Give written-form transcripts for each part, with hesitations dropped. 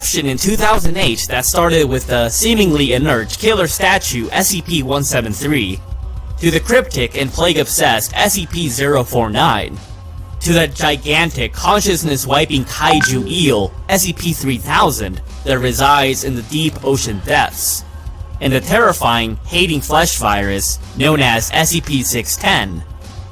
eruption in 2008 that started with the seemingly inert killer statue SCP-173, to the cryptic and plague-obsessed SCP-049, to the gigantic consciousness-wiping kaiju eel SCP-3000 that resides in the deep ocean depths, and the terrifying hating flesh virus known as SCP-610.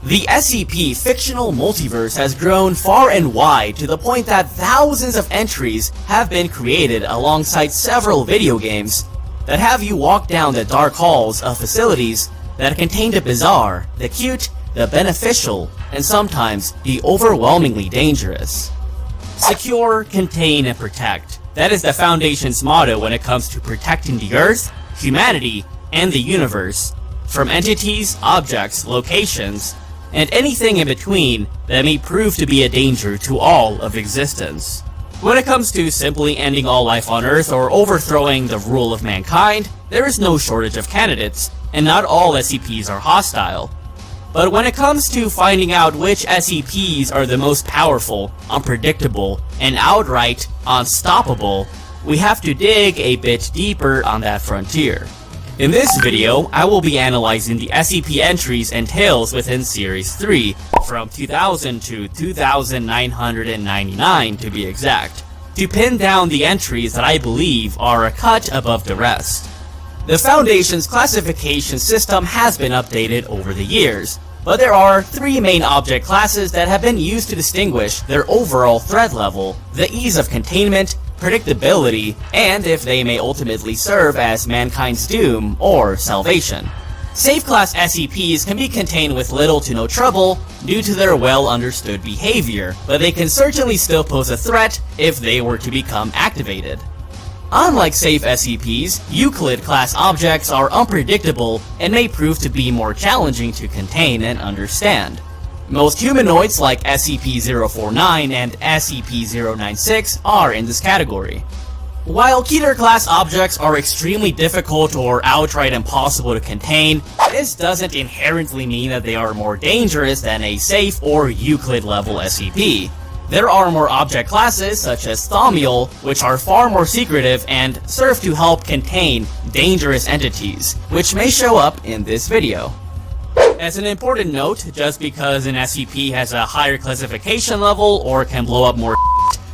The SCP fictional multiverse has grown far and wide to the point that thousands of entries have been created alongside several video games that have you walk down the dark halls of facilities that contain the bizarre, the cute, the beneficial, and sometimes the overwhelmingly dangerous. Secure, contain, and protect. That is the Foundation's motto when it comes to protecting the Earth, humanity, and the universe from entities, objects, locations, and anything in between that may prove to be a danger to all of existence. When it comes to simply ending all life on Earth or overthrowing the rule of mankind, there is no shortage of candidates, and not all SCPs are hostile. But when it comes to finding out which SCPs are the most powerful, unpredictable, and outright unstoppable, we have to dig a bit deeper on that frontier. In this video, I will be analyzing the SCP entries and tales within Series 3, from 2000 to 2999 to be exact, to pin down the entries that I believe are a cut above the rest. The Foundation's classification system has been updated over the years, but there are three main object classes that have been used to distinguish their overall threat level, the ease of containment, predictability, and if they may ultimately serve as mankind's doom or salvation. Safe class SCPs can be contained with little to no trouble due to their well understood behavior, but they can certainly still pose a threat if they were to become activated. Unlike safe SCPs, Euclid class objects are unpredictable and may prove to be more challenging to contain and understand. Most humanoids like SCP-049 and SCP-096 are in this category. While Keter class objects are extremely difficult or outright impossible to contain, this doesn't inherently mean that they are more dangerous than a safe or Euclid level SCP. There are more object classes such as Thaumiel, which are far more secretive and serve to help contain dangerous entities, which may show up in this video. As an important note, just because an SCP has a higher classification level or can blow up more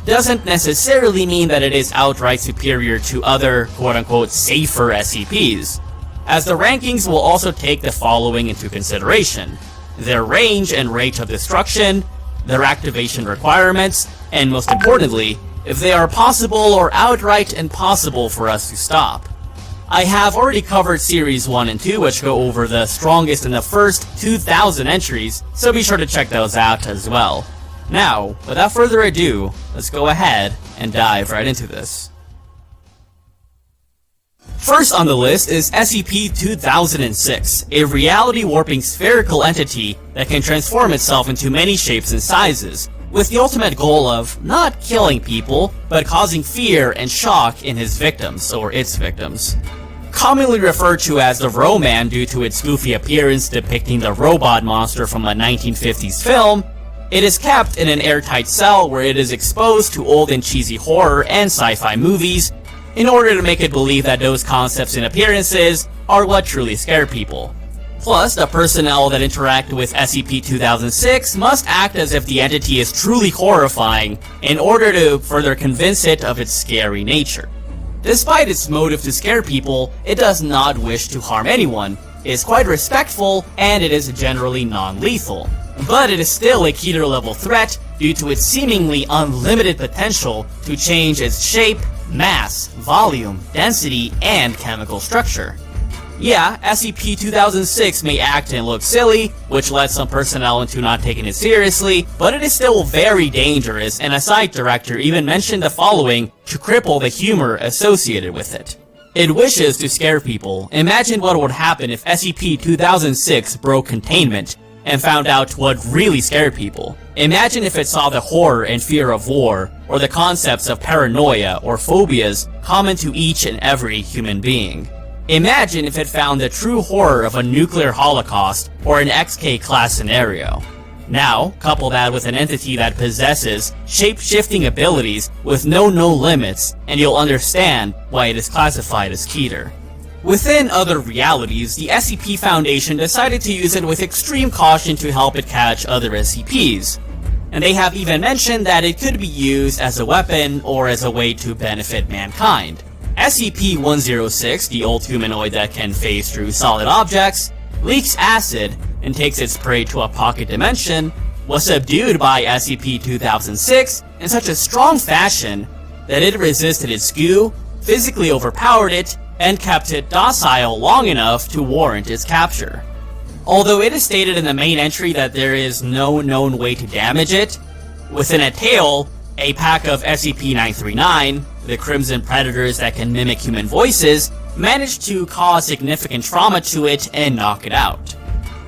doesn't necessarily mean that it is outright superior to other quote-unquote safer SCPs, as the rankings will also take the following into consideration: their range and rate of destruction, their activation requirements, and most importantly, if they are possible or outright impossible for us to stop. I have already covered Series 1 and 2, which go over the strongest in the first 2,000 entries, so be sure to check those out as well. Now, without further ado, let's go ahead and dive right into this. First on the list is SCP-2006, a reality-warping spherical entity that can transform itself into many shapes and sizes, with the ultimate goal of not killing people, but causing fear and shock in his victims, or its victims. Commonly referred to as the Ro-Man due to its goofy appearance depicting the robot monster from a 1950s film, it is kept in an airtight cell where it is exposed to old and cheesy horror and sci-fi movies in order to make it believe that those concepts and appearances are what truly scare people. Plus, the personnel that interact with SCP-2006 must act as if the entity is truly horrifying in order to further convince it of its scary nature. Despite its motive to scare people, it does not wish to harm anyone, is quite respectful, and it is generally non-lethal. But it is still a Keter level threat due to its seemingly unlimited potential to change its shape, mass, volume, density, and chemical structure. Yeah, SCP-2006 may act and look silly, which led some personnel into not taking it seriously, but it is still very dangerous, and a site director even mentioned the following to cripple the humor associated with it. It wishes to scare people. Imagine what would happen if SCP-2006 broke containment and found out what really scared people. Imagine if it saw the horror and fear of war, or the concepts of paranoia or phobias common to each and every human being. Imagine if it found the true horror of a nuclear holocaust or an XK class scenario. Now, couple that with an entity that possesses shape-shifting abilities with no limits, and you'll understand why it is classified as Keter. Within other realities, the SCP Foundation decided to use it with extreme caution to help it catch other SCPs. And they have even mentioned that it could be used as a weapon or as a way to benefit mankind. SCP-106, the old humanoid that can phase through solid objects, leaks acid and takes its prey to a pocket dimension, was subdued by SCP-2006 in such a strong fashion that it resisted its goo, physically overpowered it, and kept it docile long enough to warrant its capture. Although it is stated in the main entry that there is no known way to damage it, within a tale, a pack of SCP-939, the Crimson Predators that can mimic human voices, managed to cause significant trauma to it and knock it out.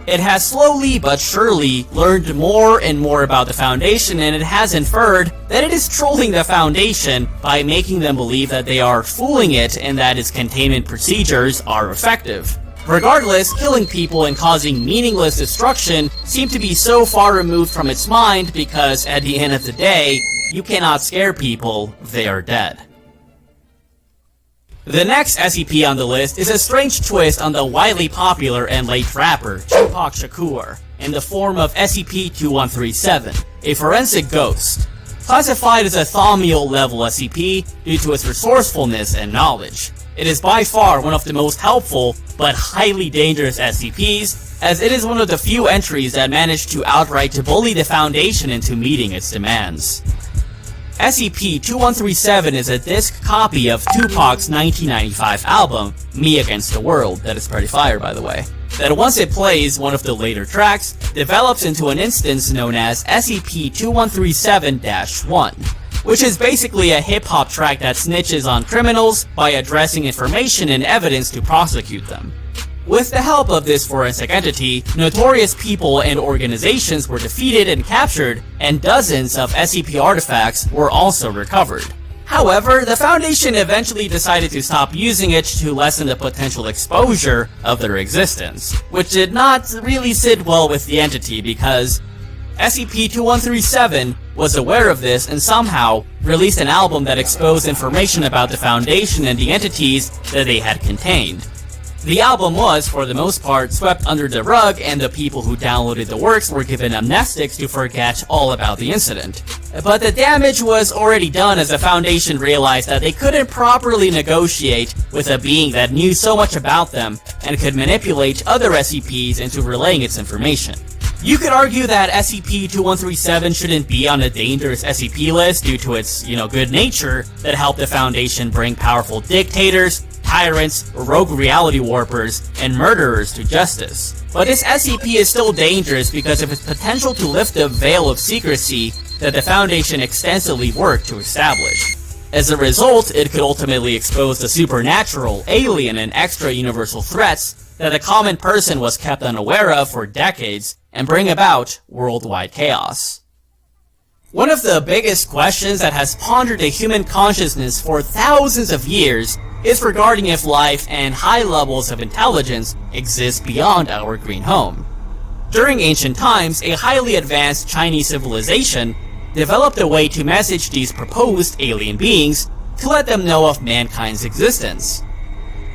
It has slowly but surely learned more and more about the Foundation, and it has inferred that it is trolling the Foundation by making them believe that they are fooling it and that its containment procedures are effective. Regardless, killing people and causing meaningless destruction seem to be so far removed from its mind because at the end of the day, you cannot scare people, they are dead. The next SCP on the list is a strange twist on the widely popular and late rapper Tupac Shakur, in the form of SCP-2137, a forensic ghost. Classified as a Thaumiel level SCP due to its resourcefulness and knowledge. It is by far one of the most helpful but highly dangerous SCPs, as it is one of the few entries that managed to outright bully the Foundation into meeting its demands. SCP-2137 is a disc copy of Tupac's 1995 album, Me Against the World, that is pretty fire by the way, that once it plays one of the later tracks, develops into an instance known as SCP-2137-1, which is basically a hip-hop track that snitches on criminals by addressing information and evidence to prosecute them. With the help of this forensic entity, notorious people and organizations were defeated and captured, and dozens of SCP artifacts were also recovered. However, the Foundation eventually decided to stop using it to lessen the potential exposure of their existence, which did not really sit well with the entity because SCP-2137 was aware of this and somehow released an album that exposed information about the Foundation and the entities that they had contained. The album was, for the most part, swept under the rug, and the people who downloaded the works were given amnestics to forget all about the incident. But the damage was already done as the Foundation realized that they couldn't properly negotiate with a being that knew so much about them and could manipulate other SCPs into relaying its information. You could argue that SCP-2137 shouldn't be on a dangerous SCP list due to its, good nature that helped the Foundation bring powerful dictators, tyrants, rogue reality warpers, and murderers to justice. But this SCP is still dangerous because of its potential to lift the veil of secrecy that the Foundation extensively worked to establish. As a result, it could ultimately expose the supernatural, alien, and extra-universal threats that the common person was kept unaware of for decades and bring about worldwide chaos. One of the biggest questions that has pondered the human consciousness for thousands of years is regarding if life and high levels of intelligence exist beyond our green home. During ancient times, a highly advanced Chinese civilization developed a way to message these proposed alien beings to let them know of mankind's existence.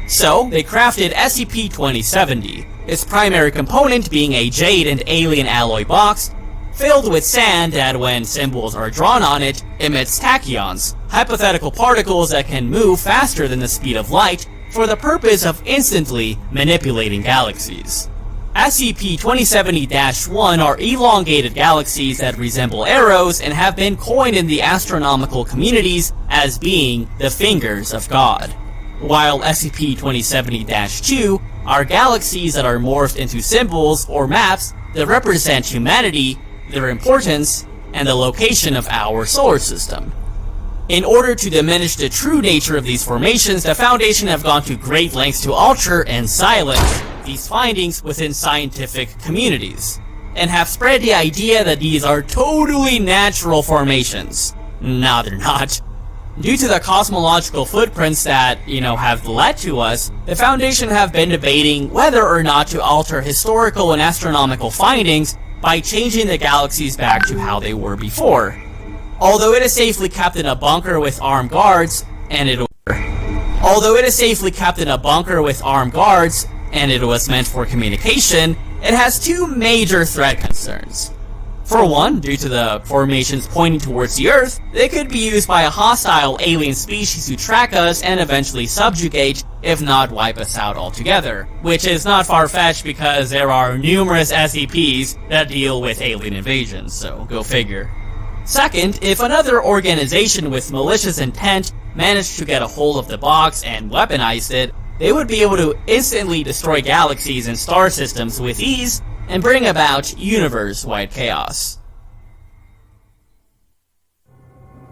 So, they crafted SCP-2070, its primary component being a jade and alien alloy box filled with sand that, when symbols are drawn on it, emits tachyons, hypothetical particles that can move faster than the speed of light for the purpose of instantly manipulating galaxies. SCP-2070-1 are elongated galaxies that resemble arrows and have been coined in the astronomical communities as being the fingers of God, while SCP-2070-2 are galaxies that are morphed into symbols or maps that represent humanity, their importance, and the location of our solar system. In order to diminish the true nature of these formations, the Foundation have gone to great lengths to alter and silence these findings within scientific communities, and have spread the idea that these are totally natural formations. No, they're not. Due to the cosmological footprints that, have led to us, the Foundation have been debating whether or not to alter historical and astronomical findings by changing the galaxies back to how they were before. Although it is safely kept in a bunker with armed guards, and it was meant for communication, it has two major threat concerns. For one, due to the formations pointing towards the Earth, they could be used by a hostile alien species to track us and eventually subjugate, if not wipe us out altogether. Which is not far-fetched because there are numerous SCPs that deal with alien invasions, so go figure. Second, if another organization with malicious intent managed to get a hold of the box and weaponized it, they would be able to instantly destroy galaxies and star systems with ease and bring about universe-wide chaos.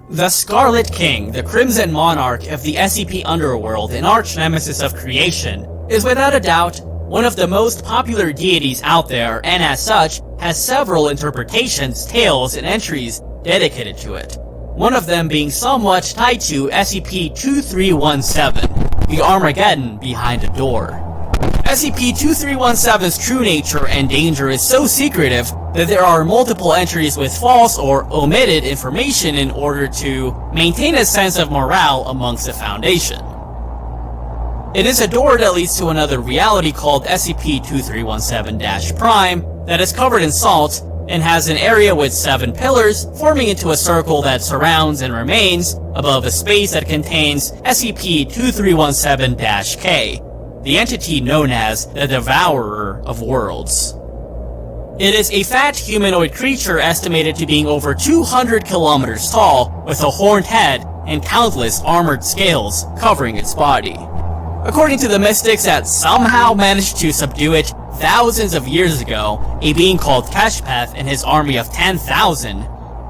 The Scarlet King, the Crimson Monarch of the SCP Underworld and arch-nemesis of creation, is without a doubt one of the most popular deities out there, and as such, has several interpretations, tales, and entries dedicated to it. One of them being somewhat tied to SCP-2317, the Armageddon behind a door. SCP-2317's true nature and danger is so secretive that there are multiple entries with false or omitted information in order to maintain a sense of morale amongst the Foundation. It is a door that leads to another reality called SCP-2317-Prime that is covered in salt and has an area with 7 pillars forming into a circle that surrounds and remains above a space that contains SCP-2317-K, the entity known as the Devourer of Worlds. It is a fat humanoid creature estimated to being over 200 kilometers tall, with a horned head and countless armored scales covering its body. According to the mystics that somehow managed to subdue it thousands of years ago, a being called Keshpeth and his army of 10,000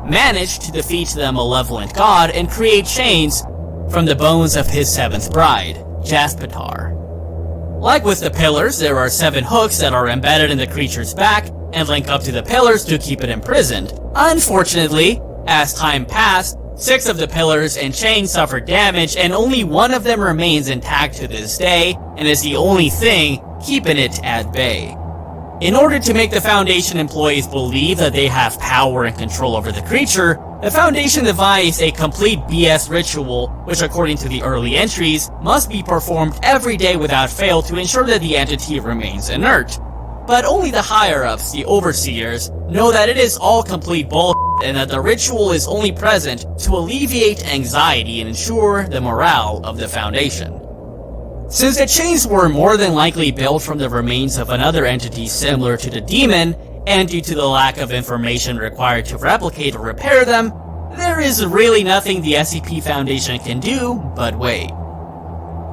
managed to defeat the malevolent god and create chains from the bones of his 7th bride, Jathpatar. Like with the pillars, there are 7 hooks that are embedded in the creature's back and link up to the pillars to keep it imprisoned. Unfortunately, as time passed, 6 of the pillars and chains suffered damage, and only one of them remains intact to this day, and is the only thing keeping it at bay. In order to make the Foundation employees believe that they have power and control over the creature, the Foundation devised a complete BS ritual, which according to the early entries, must be performed every day without fail to ensure that the entity remains inert. But only the higher-ups, the overseers, know that it is all complete bullshit and that the ritual is only present to alleviate anxiety and ensure the morale of the Foundation. Since the chains were more than likely built from the remains of another entity similar to the demon, and due to the lack of information required to replicate or repair them, there is really nothing the SCP Foundation can do but wait.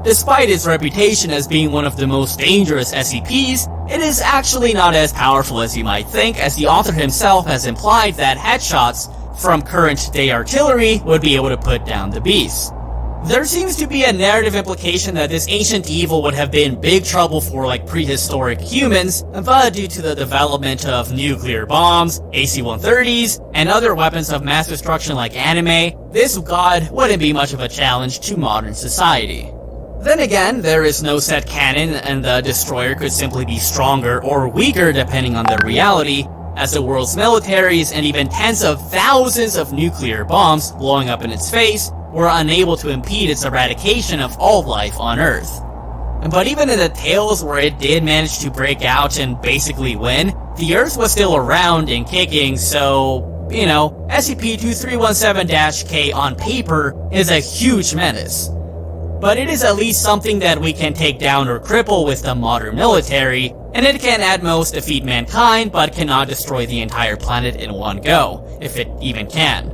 Despite its reputation as being one of the most dangerous SCPs, it is actually not as powerful as you might think, as the author himself has implied that headshots from current-day artillery would be able to put down the beast. There seems to be a narrative implication that this ancient evil would have been big trouble for like prehistoric humans, but due to the development of nuclear bombs, AC-130s, and other weapons of mass destruction like anime, this god wouldn't be much of a challenge to modern society. Then again, there is no set canon, and the destroyer could simply be stronger or weaker depending on the reality, as the world's militaries and even tens of thousands of nuclear bombs blowing up in its face were unable to impede its eradication of all life on Earth. But even in the tales where it did manage to break out and basically win, the Earth was still around and kicking, so, you know, SCP-2317-K on paper is a huge menace. But it is at least something that we can take down or cripple with the modern military, and it can at most defeat mankind, but cannot destroy the entire planet in one go, if it even can.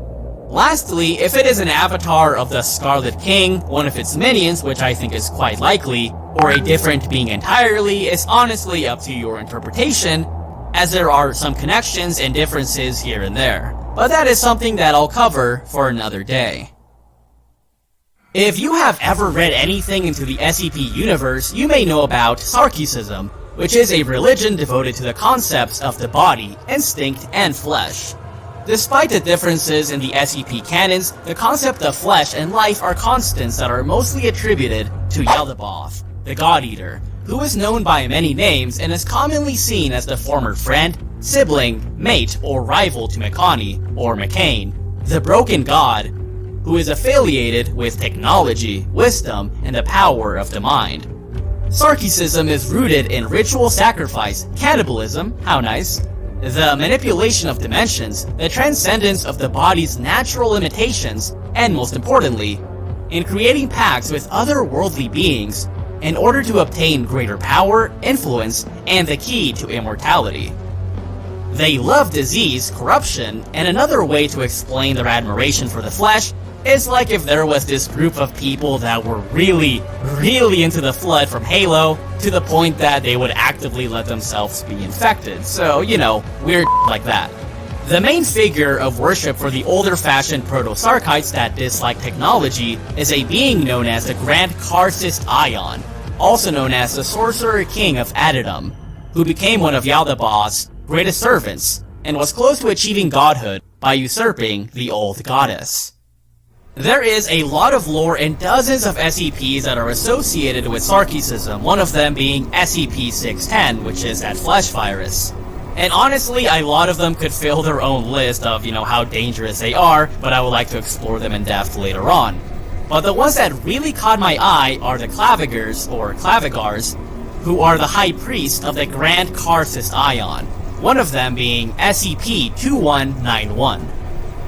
Lastly, if it is an avatar of the Scarlet King, one of its minions, which I think is quite likely, or a different being entirely, is honestly up to your interpretation, as there are some connections and differences here and there. But that is something that I'll cover for another day. If you have ever read anything into the SCP universe, you may know about Sarkicism, which is a religion devoted to the concepts of the body, instinct, and flesh. Despite the differences in the SCP canons, the concept of flesh and life are constants that are mostly attributed to Yaldabaoth, the God Eater, who is known by many names and is commonly seen as the former friend, sibling, mate, or rival to Makani, or McCain, the broken god, who is affiliated with technology, wisdom, and the power of the mind. Sarkicism is rooted in ritual sacrifice, cannibalism, how nice, the manipulation of dimensions, the transcendence of the body's natural limitations, and most importantly, in creating pacts with otherworldly beings in order to obtain greater power, influence, and the key to immortality. They love disease, corruption, and another way to explain their admiration for the flesh is like if there was this group of people that were really into the Flood from Halo, to the point that they would actively let themselves be infected. So, you know, weird like that. The main figure of worship for the older-fashioned proto-Sarkites that dislike technology is a being known as the Grand Karcist Ion, also known as the Sorcerer King of Adidum, who became one of Yaldabaoth's greatest servants, and was close to achieving godhood by usurping the old goddess. There is a lot of lore and dozens of SCPs that are associated with Sarkicism, one of them being SCP-610, which is that flesh virus. And honestly, a lot of them could fill their own list of, how dangerous they are, but I would like to explore them in depth later on. But the ones that really caught my eye are the Clavigars, or Clavigars, who are the High Priest of the Grand Karcist Ion, one of them being SCP-2191.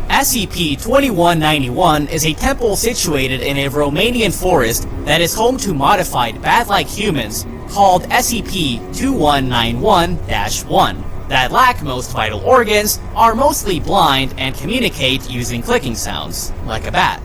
SCP-2191 is a temple situated in a Romanian forest that is home to modified bat-like humans called SCP-2191-1 that lack most vital organs, are mostly blind, and communicate using clicking sounds, like a bat.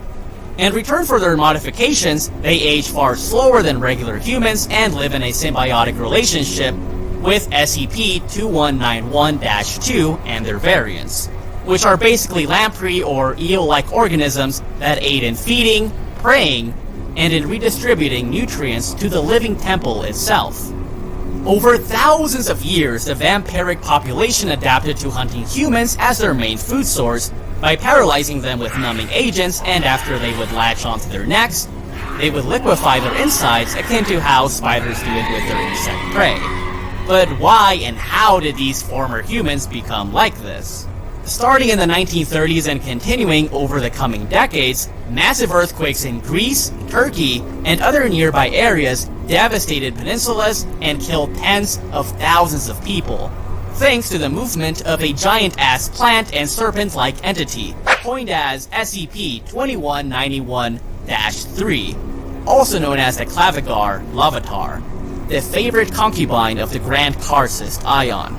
In return for their modifications, they age far slower than regular humans and live in a symbiotic relationship with SCP-2191-2 and their variants, which are basically lamprey or eel-like organisms that aid in feeding, preying, and in redistributing nutrients to the living temple itself. Over thousands of years, the vampiric population adapted to hunting humans as their main food source by paralyzing them with numbing agents, and after they would latch onto their necks, they would liquefy their insides akin to how spiders do it with their insect prey. But why and how did these former humans become like this? Starting in the 1930s and continuing over the coming decades, massive earthquakes in Greece, Turkey, and other nearby areas devastated peninsulas and killed tens of thousands of people, thanks to the movement of a giant-ass plant and serpent-like entity, coined as SCP-2191-3, also known as the Clavigar Lavatar, the favorite concubine of the Grand Karcist Ion.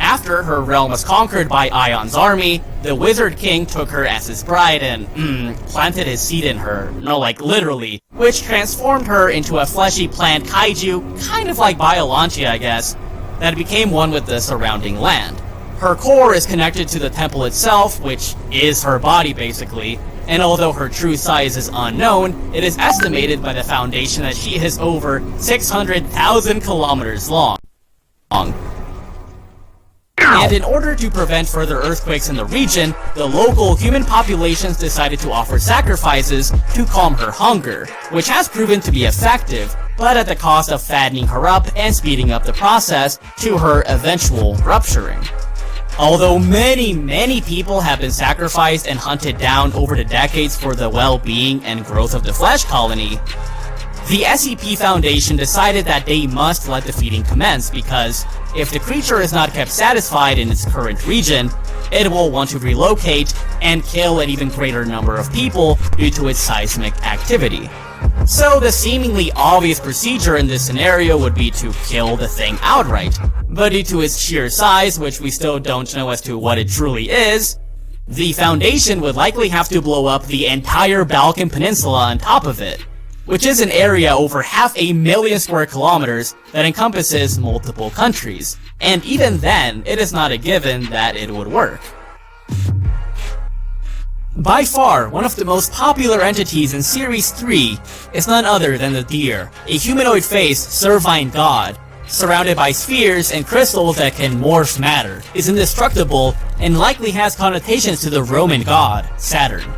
After her realm was conquered by Ion's army, the Wizard King took her as his bride and, planted his seed in her, no, like literally, which transformed her into a fleshy plant kaiju, kind of like Biolantia, I guess, that became one with the surrounding land. Her core is connected to the temple itself, which is her body basically, and although her true size is unknown, it is estimated by the Foundation that she is over 600,000 kilometers long. And in order to prevent further earthquakes in the region, the local human populations decided to offer sacrifices to calm her hunger, which has proven to be effective, but at the cost of fattening her up and speeding up the process to her eventual rupturing. Although many people have been sacrificed and hunted down over the decades for the well-being and growth of the flesh colony, the SCP Foundation decided that they must let the feeding commence because if the creature is not kept satisfied in its current region, it will want to relocate and kill an even greater number of people due to its seismic activity. So the seemingly obvious procedure in this scenario would be to kill the thing outright, but due to its sheer size, which we still don't know as to what it truly is, the Foundation would likely have to blow up the entire Balkan Peninsula on top of it, which is an area over 500,000 square kilometers that encompasses multiple countries, and even then, it is not a given that it would work. By far, one of the most popular entities in Series 3 is none other than the Deer, a humanoid-faced Servine god, surrounded by spheres and crystals that can morph matter, is indestructible, and likely has connotations to the Roman god, Saturn.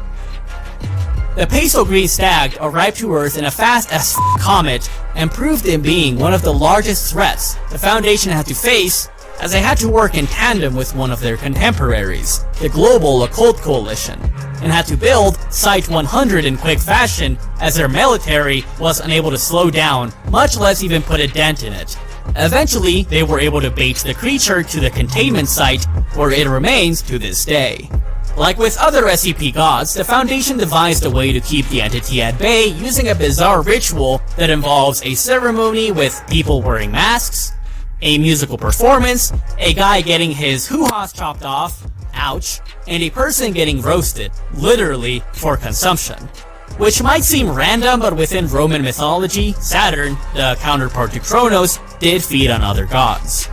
The pastel green stag arrived to Earth in a fast-as comet and proved in being one of the largest threats the Foundation had to face, as they had to work in tandem with one of their contemporaries, the Global Occult Coalition, and had to build Site-100 in quick fashion as their military was unable to slow down, much less even put a dent in it. Eventually, they were able to bait the creature to the containment site, where it remains to this day. Like with other SCP gods, the Foundation devised a way to keep the entity at bay using a bizarre ritual that involves a ceremony with people wearing masks, a musical performance, a guy getting his hoo-haws chopped off, ouch, and a person getting roasted, literally for consumption. Which might seem random, but within Roman mythology, Saturn, the counterpart to Kronos, did feed on other gods.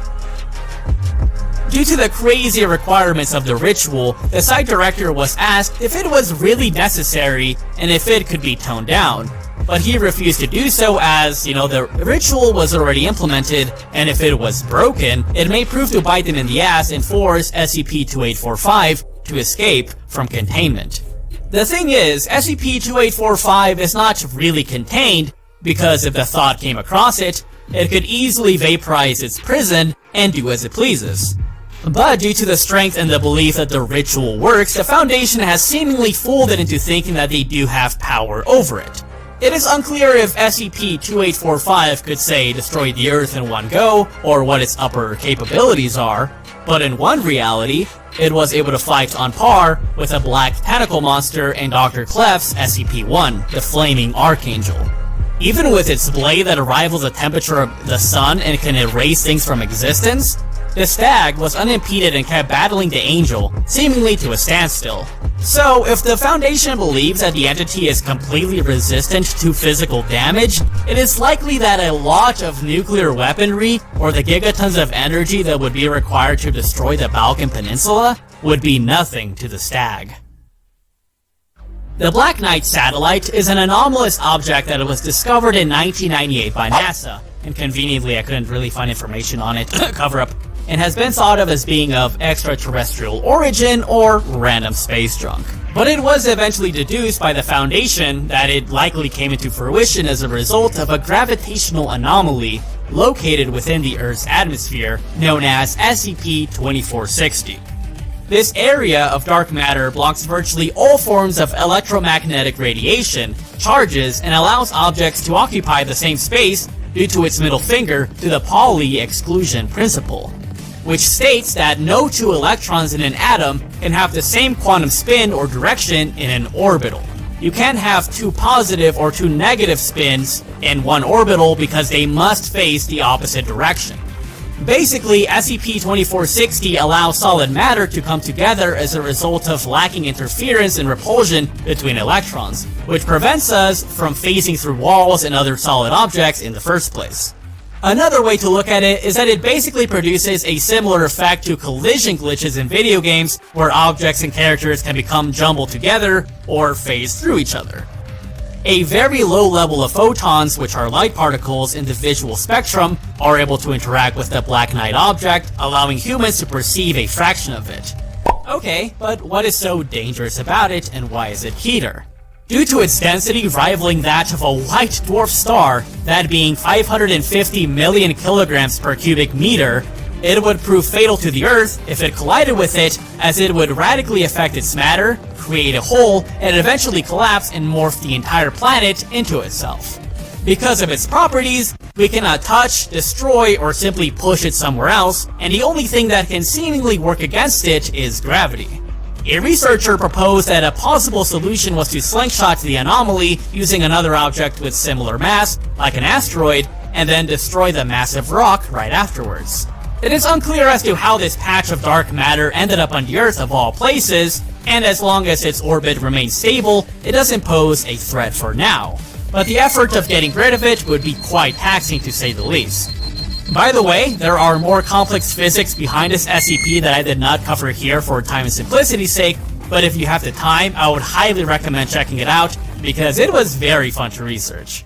Due to the crazy requirements of the ritual, the site director was asked if it was really necessary and if it could be toned down. But he refused to do so as, the ritual was already implemented, and if it was broken, it may prove to bite them in the ass and force SCP-2845 to escape from containment. The thing is, SCP-2845 is not really contained, because if the thought came across it, it could easily vaporize its prison and do as it pleases. But due to the strength and the belief that the ritual works, the Foundation has seemingly fooled it into thinking that they do have power over it. It is unclear if SCP-2845 could, say, destroy the Earth in one go, or what its upper capabilities are, but in one reality, it was able to fight on par with a black tentacle monster in Dr. Clef's SCP-1, the Flaming Archangel. Even with its blade that rivals the temperature of the sun and can erase things from existence, the stag was unimpeded and kept battling the angel, seemingly to a standstill. So, if the Foundation believes that the entity is completely resistant to physical damage, it is likely that a lot of nuclear weaponry, or the gigatons of energy that would be required to destroy the Balkan Peninsula, would be nothing to the stag. The Black Knight satellite is an anomalous object that was discovered in 1998 by NASA, and conveniently I couldn't really find information on it, cover up, and has been thought of as being of extraterrestrial origin or random space junk. But it was eventually deduced by the Foundation that it likely came into fruition as a result of a gravitational anomaly located within the Earth's atmosphere known as SCP-2460. This area of dark matter blocks virtually all forms of electromagnetic radiation, charges, and allows objects to occupy the same space due to its middle finger to the Pauli exclusion principle, which states that no two electrons in an atom can have the same quantum spin or direction in an orbital. You can't have two positive or two negative spins in one orbital because they must face the opposite direction. Basically, SCP-2460 allows solid matter to come together as a result of lacking interference and repulsion between electrons, which prevents us from phasing through walls and other solid objects in the first place. Another way to look at it is that it basically produces a similar effect to collision glitches in video games, where objects and characters can become jumbled together or phase through each other. A very low level of photons, which are light particles in the visual spectrum, are able to interact with the Black Knight object, allowing humans to perceive a fraction of it. Okay, but what is so dangerous about it, and why is it Keter? Due to its density rivaling that of a white dwarf star, that being 550 million kilograms per cubic meter, it would prove fatal to the Earth if it collided with it, as it would radically affect its matter, create a hole, and eventually collapse and morph the entire planet into itself. Because of its properties, we cannot touch, destroy, or simply push it somewhere else, and the only thing that can seemingly work against it is gravity. A researcher proposed that a possible solution was to slingshot the anomaly using another object with similar mass, like an asteroid, and then destroy the massive rock right afterwards. It is unclear as to how this patch of dark matter ended up on the Earth of all places, and as long as its orbit remains stable, it doesn't pose a threat for now. But the effort of getting rid of it would be quite taxing to say the least. By the way, there are more complex physics behind this SCP that I did not cover here for time and simplicity's sake, but if you have the time, I would highly recommend checking it out, because it was very fun to research.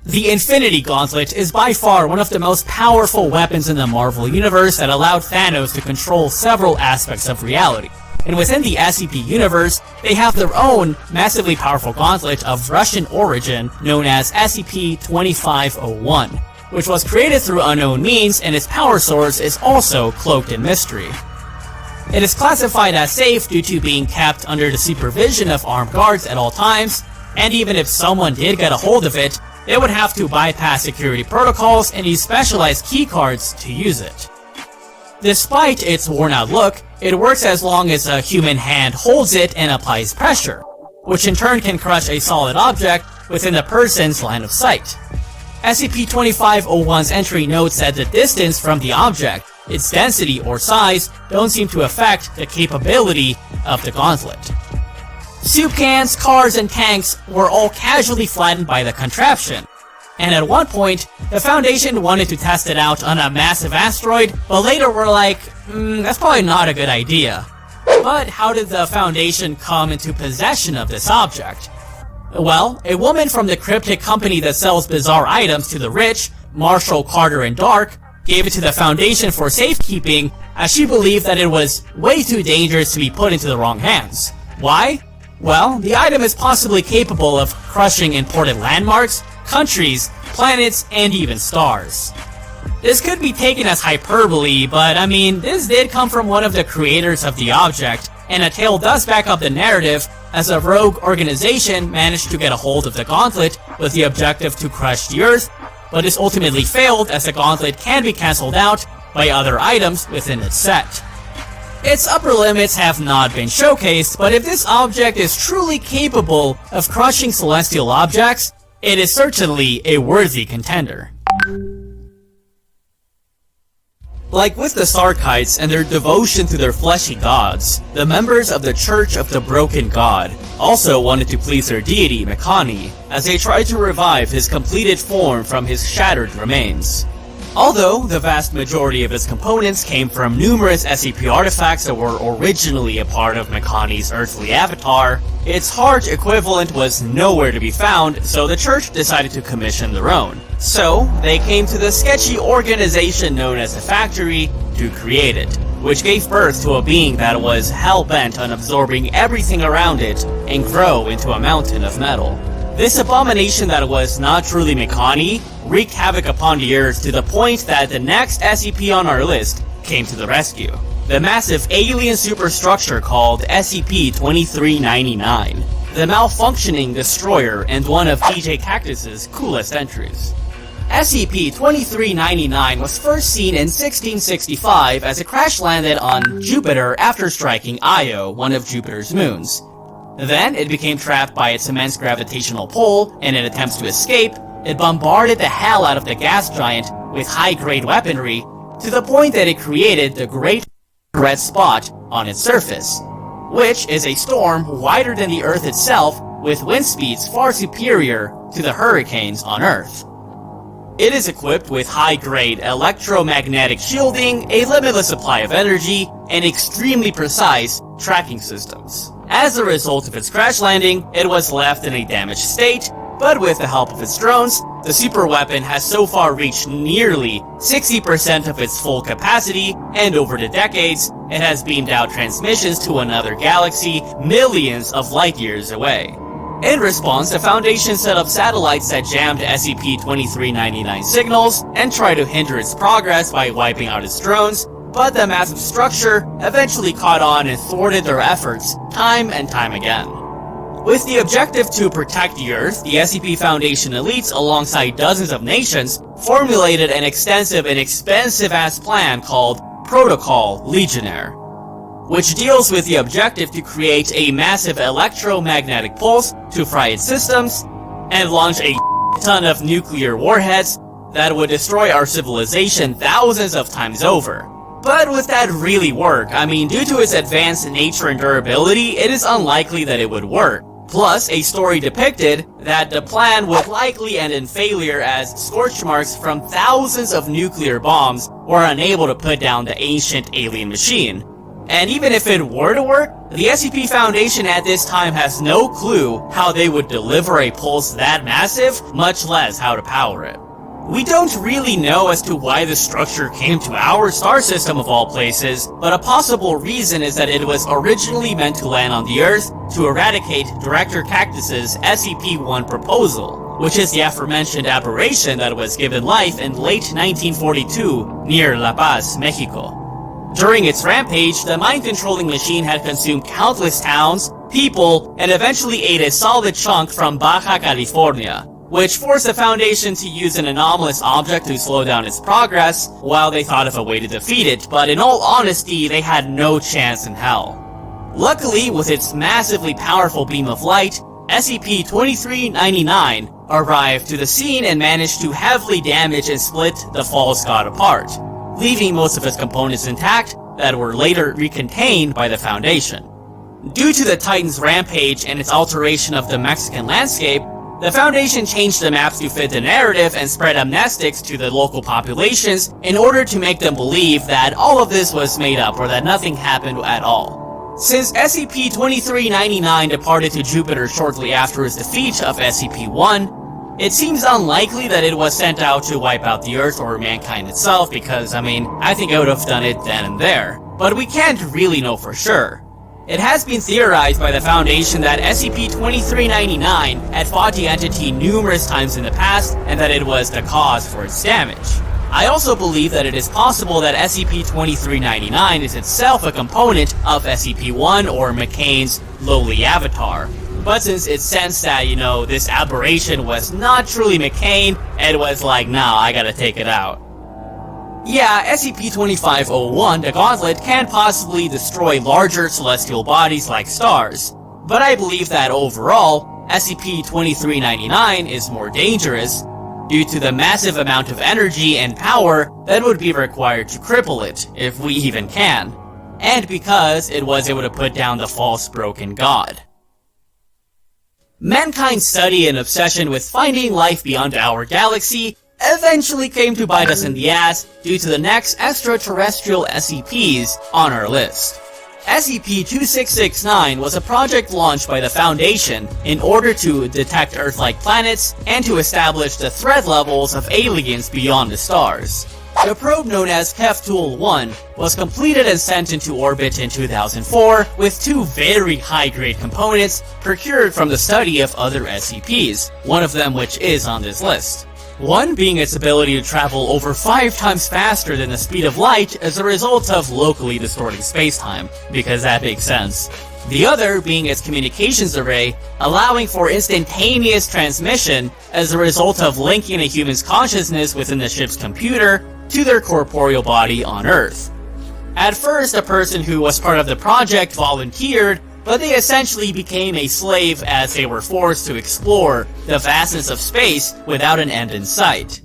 The Infinity Gauntlet is by far one of the most powerful weapons in the Marvel Universe that allowed Thanos to control several aspects of reality. And within the SCP universe, they have their own massively powerful gauntlet of Russian origin known as SCP-2501, which was created through unknown means, and its power source is also cloaked in mystery. It is classified as safe due to being kept under the supervision of armed guards at all times, and even if someone did get a hold of it, they would have to bypass security protocols and use specialized keycards to use it. Despite its worn-out look, it works as long as a human hand holds it and applies pressure, which in turn can crush a solid object within the person's line of sight. SCP-2501's entry notes that the distance from the object, its density or size, don't seem to affect the capability of the gauntlet. Soup cans, cars, and tanks were all casually flattened by the contraption, and at one point, the Foundation wanted to test it out on a massive asteroid, but later were like, that's probably not a good idea. But how did the Foundation come into possession of this object? Well, a woman from the cryptic company that sells bizarre items to the rich, Marshall, Carter, and Dark, gave it to the Foundation for safekeeping as she believed that it was way too dangerous to be put into the wrong hands. Why? Well, the item is possibly capable of crushing important landmarks, countries, planets, and even stars. This could be taken as hyperbole, but I mean, this did come from one of the creators of the object, and a tale does back up the narrative, as a rogue organization managed to get a hold of the gauntlet with the objective to crush the Earth, but this ultimately failed as the gauntlet can be cancelled out by other items within its set. Its upper limits have not been showcased, but if this object is truly capable of crushing celestial objects, it is certainly a worthy contender. Like with the Sarkites and their devotion to their fleshy gods, the members of the Church of the Broken God also wanted to please their deity, Mekani, as they tried to revive his completed form from his shattered remains. Although the vast majority of its components came from numerous SCP artifacts that were originally a part of Mekani's earthly avatar, its heart equivalent was nowhere to be found, so the church decided to commission their own. So, they came to the sketchy organization known as the Factory to create it, which gave birth to a being that was hell-bent on absorbing everything around it and grow into a mountain of metal. This abomination that was not truly Mekani wreaked havoc upon the Earth to the point that the next SCP on our list came to the rescue. The massive alien superstructure called SCP-2399, the malfunctioning destroyer and one of DJ Cactus's coolest entries. SCP-2399 was first seen in 1665 as it crash-landed on Jupiter after striking Io, one of Jupiter's moons. Then, it became trapped by its immense gravitational pull, and in attempts to escape, it bombarded the hell out of the gas giant with high-grade weaponry, to the point that it created the Great Red Spot on its surface, which is a storm wider than the Earth itself, with wind speeds far superior to the hurricanes on Earth. It is equipped with high-grade electromagnetic shielding, a limitless supply of energy, and extremely precise tracking systems. As a result of its crash landing, it was left in a damaged state, but with the help of its drones, the super weapon has so far reached nearly 60% of its full capacity, and over the decades, it has beamed out transmissions to another galaxy millions of light years away. In response, the Foundation set up satellites that jammed SCP-2399 signals and tried to hinder its progress by wiping out its drones, but the massive structure eventually caught on and thwarted their efforts time and time again. With the objective to protect the Earth, the SCP Foundation elites, alongside dozens of nations, formulated an extensive and expensive-ass plan called Protocol Legionnaire, which deals with the objective to create a massive electromagnetic pulse to fry its systems, and launch a ton of nuclear warheads that would destroy our civilization thousands of times over. But would that really work? I mean, due to its advanced nature and durability, it is unlikely that it would work. Plus, a story depicted that the plan would likely end in failure as scorch marks from thousands of nuclear bombs were unable to put down the ancient alien machine. And even if it were to work, the SCP Foundation at this time has no clue how they would deliver a pulse that massive, much less how to power it. We don't really know as to why the structure came to our star system of all places, but a possible reason is that it was originally meant to land on the Earth to eradicate Director Cactus's SCP-1 proposal, which is the aforementioned aberration that was given life in late 1942 near La Paz, Mexico. During its rampage, the mind-controlling machine had consumed countless towns, people, and eventually ate a solid chunk from Baja California, which forced the Foundation to use an anomalous object to slow down its progress while they thought of a way to defeat it, but in all honesty, they had no chance in hell. Luckily, with its massively powerful beam of light, SCP-2399 arrived to the scene and managed to heavily damage and split the false god apart, leaving most of its components intact that were later recontained by the Foundation. Due to the Titan's rampage and its alteration of the Mexican landscape, the Foundation changed the maps to fit the narrative and spread amnestics to the local populations in order to make them believe that all of this was made up or that nothing happened at all. Since SCP-2399 departed to Jupiter shortly after its defeat of SCP-1, it seems unlikely that it was sent out to wipe out the Earth or mankind itself because, I think I would have done it then and there. But we can't really know for sure. It has been theorized by the Foundation that SCP-2399 had fought the entity numerous times in the past and that it was the cause for its damage. I also believe that it is possible that SCP-2399 is itself a component of SCP-1 or McCain's lowly avatar. But since it's sensed that, this aberration was not truly McCain, it was like, nah, I gotta take it out. Yeah, SCP-2501, the Gauntlet, can possibly destroy larger celestial bodies like stars, but I believe that overall, SCP-2399 is more dangerous due to the massive amount of energy and power that would be required to cripple it, if we even can, and because it was able to put down the false broken god. Mankind's study and obsession with finding life beyond our galaxy eventually came to bite us in the ass due to the next extraterrestrial SCPs on our list. SCP-2669 was a project launched by the Foundation in order to detect Earth-like planets and to establish the threat levels of aliens beyond the stars. The probe known as Keftool-1 was completed and sent into orbit in 2004 with two very high-grade components procured from the study of other SCPs, one of them which is on this list. One being its ability to travel over 5 times faster than the speed of light as a result of locally distorting spacetime, because that makes sense. The other being its communications array, allowing for instantaneous transmission as a result of linking a human's consciousness within the ship's computer to their corporeal body on Earth. At first, a person who was part of the project volunteered, but they essentially became a slave as they were forced to explore the vastness of space without an end in sight.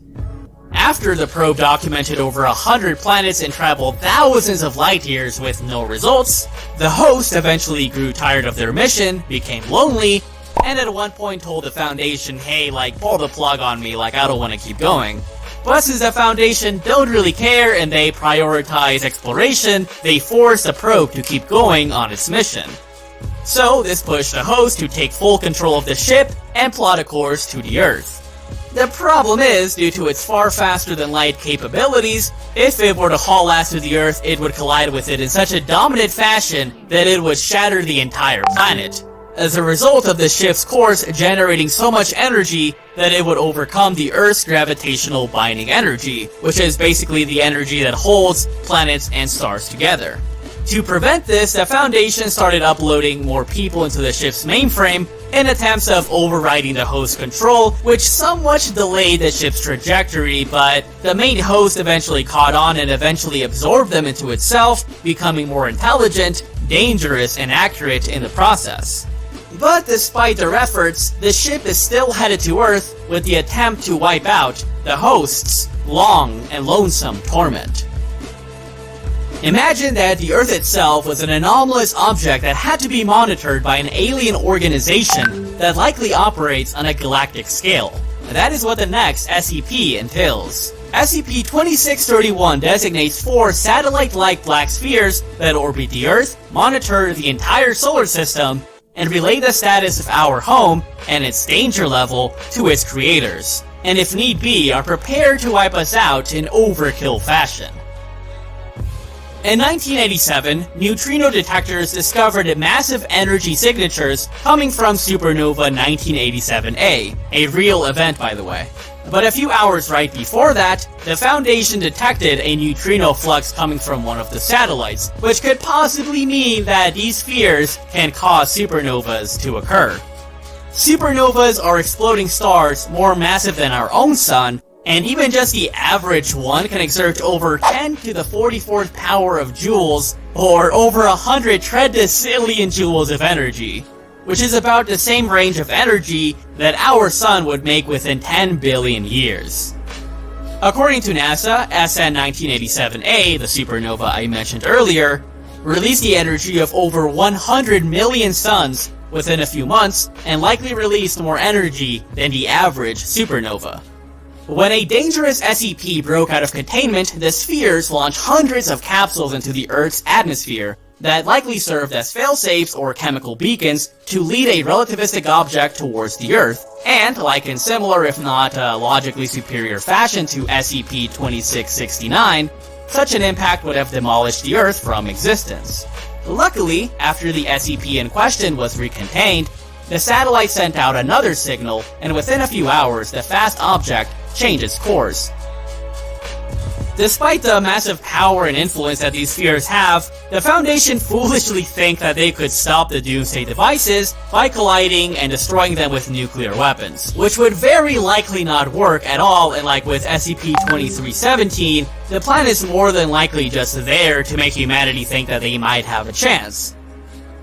After the probe documented over 100 planets and traveled thousands of light years with no results, the host eventually grew tired of their mission, became lonely, and at one point told the Foundation, hey, pull the plug on me, I don't want to keep going. But since the Foundation don't really care and they prioritize exploration, they force the probe to keep going on its mission. So this pushed the host to take full control of the ship and plot a course to the Earth. The problem is, due to its far faster than light capabilities, if it were to haul ass to the Earth, it would collide with it in such a dominant fashion that it would shatter the entire planet. As a result of the ship's course generating so much energy that it would overcome the Earth's gravitational binding energy, which is basically the energy that holds planets and stars together. To prevent this, the Foundation started uploading more people into the ship's mainframe in attempts of overriding the host's control, which somewhat delayed the ship's trajectory, but the main host eventually caught on and eventually absorbed them into itself, becoming more intelligent, dangerous, and accurate in the process. But despite their efforts, the ship is still headed to Earth with the attempt to wipe out the host's long and lonesome torment. Imagine that the Earth itself was an anomalous object that had to be monitored by an alien organization that likely operates on a galactic scale. That is what the next SCP entails. SCP-2631 designates 4 satellite-like black spheres that orbit the Earth, monitor the entire solar system, and relay the status of our home and its danger level to its creators. and if need be, are prepared to wipe us out in overkill fashion. In 1987, neutrino detectors discovered massive energy signatures coming from supernova 1987A, a real event by the way. But a few hours right before that, the Foundation detected a neutrino flux coming from one of the satellites, which could possibly mean that these spheres can cause supernovas to occur. Supernovas are exploding stars more massive than our own sun, and even just the average one can exert over 10 to the 44th power of joules, or over 100 tredecillion joules of energy, which is about the same range of energy that our sun would make within 10 billion years. According to NASA, SN 1987A, the supernova I mentioned earlier, released the energy of over 100 million suns within a few months, and likely released more energy than the average supernova. When a dangerous SCP broke out of containment, the spheres launched hundreds of capsules into the Earth's atmosphere that likely served as failsafes or chemical beacons to lead a relativistic object towards the Earth, and, like in similar if not logically superior fashion to SCP-2669, such an impact would have demolished the Earth from existence. Luckily, after the SCP in question was recontained, the satellite sent out another signal, and within a few hours, the fast object changed its course. Despite the massive power and influence that these spheres have, the Foundation foolishly think that they could stop the Doomsday devices by colliding and destroying them with nuclear weapons, which would very likely not work at all, and like with SCP-2317, the plan is more than likely just there to make humanity think that they might have a chance.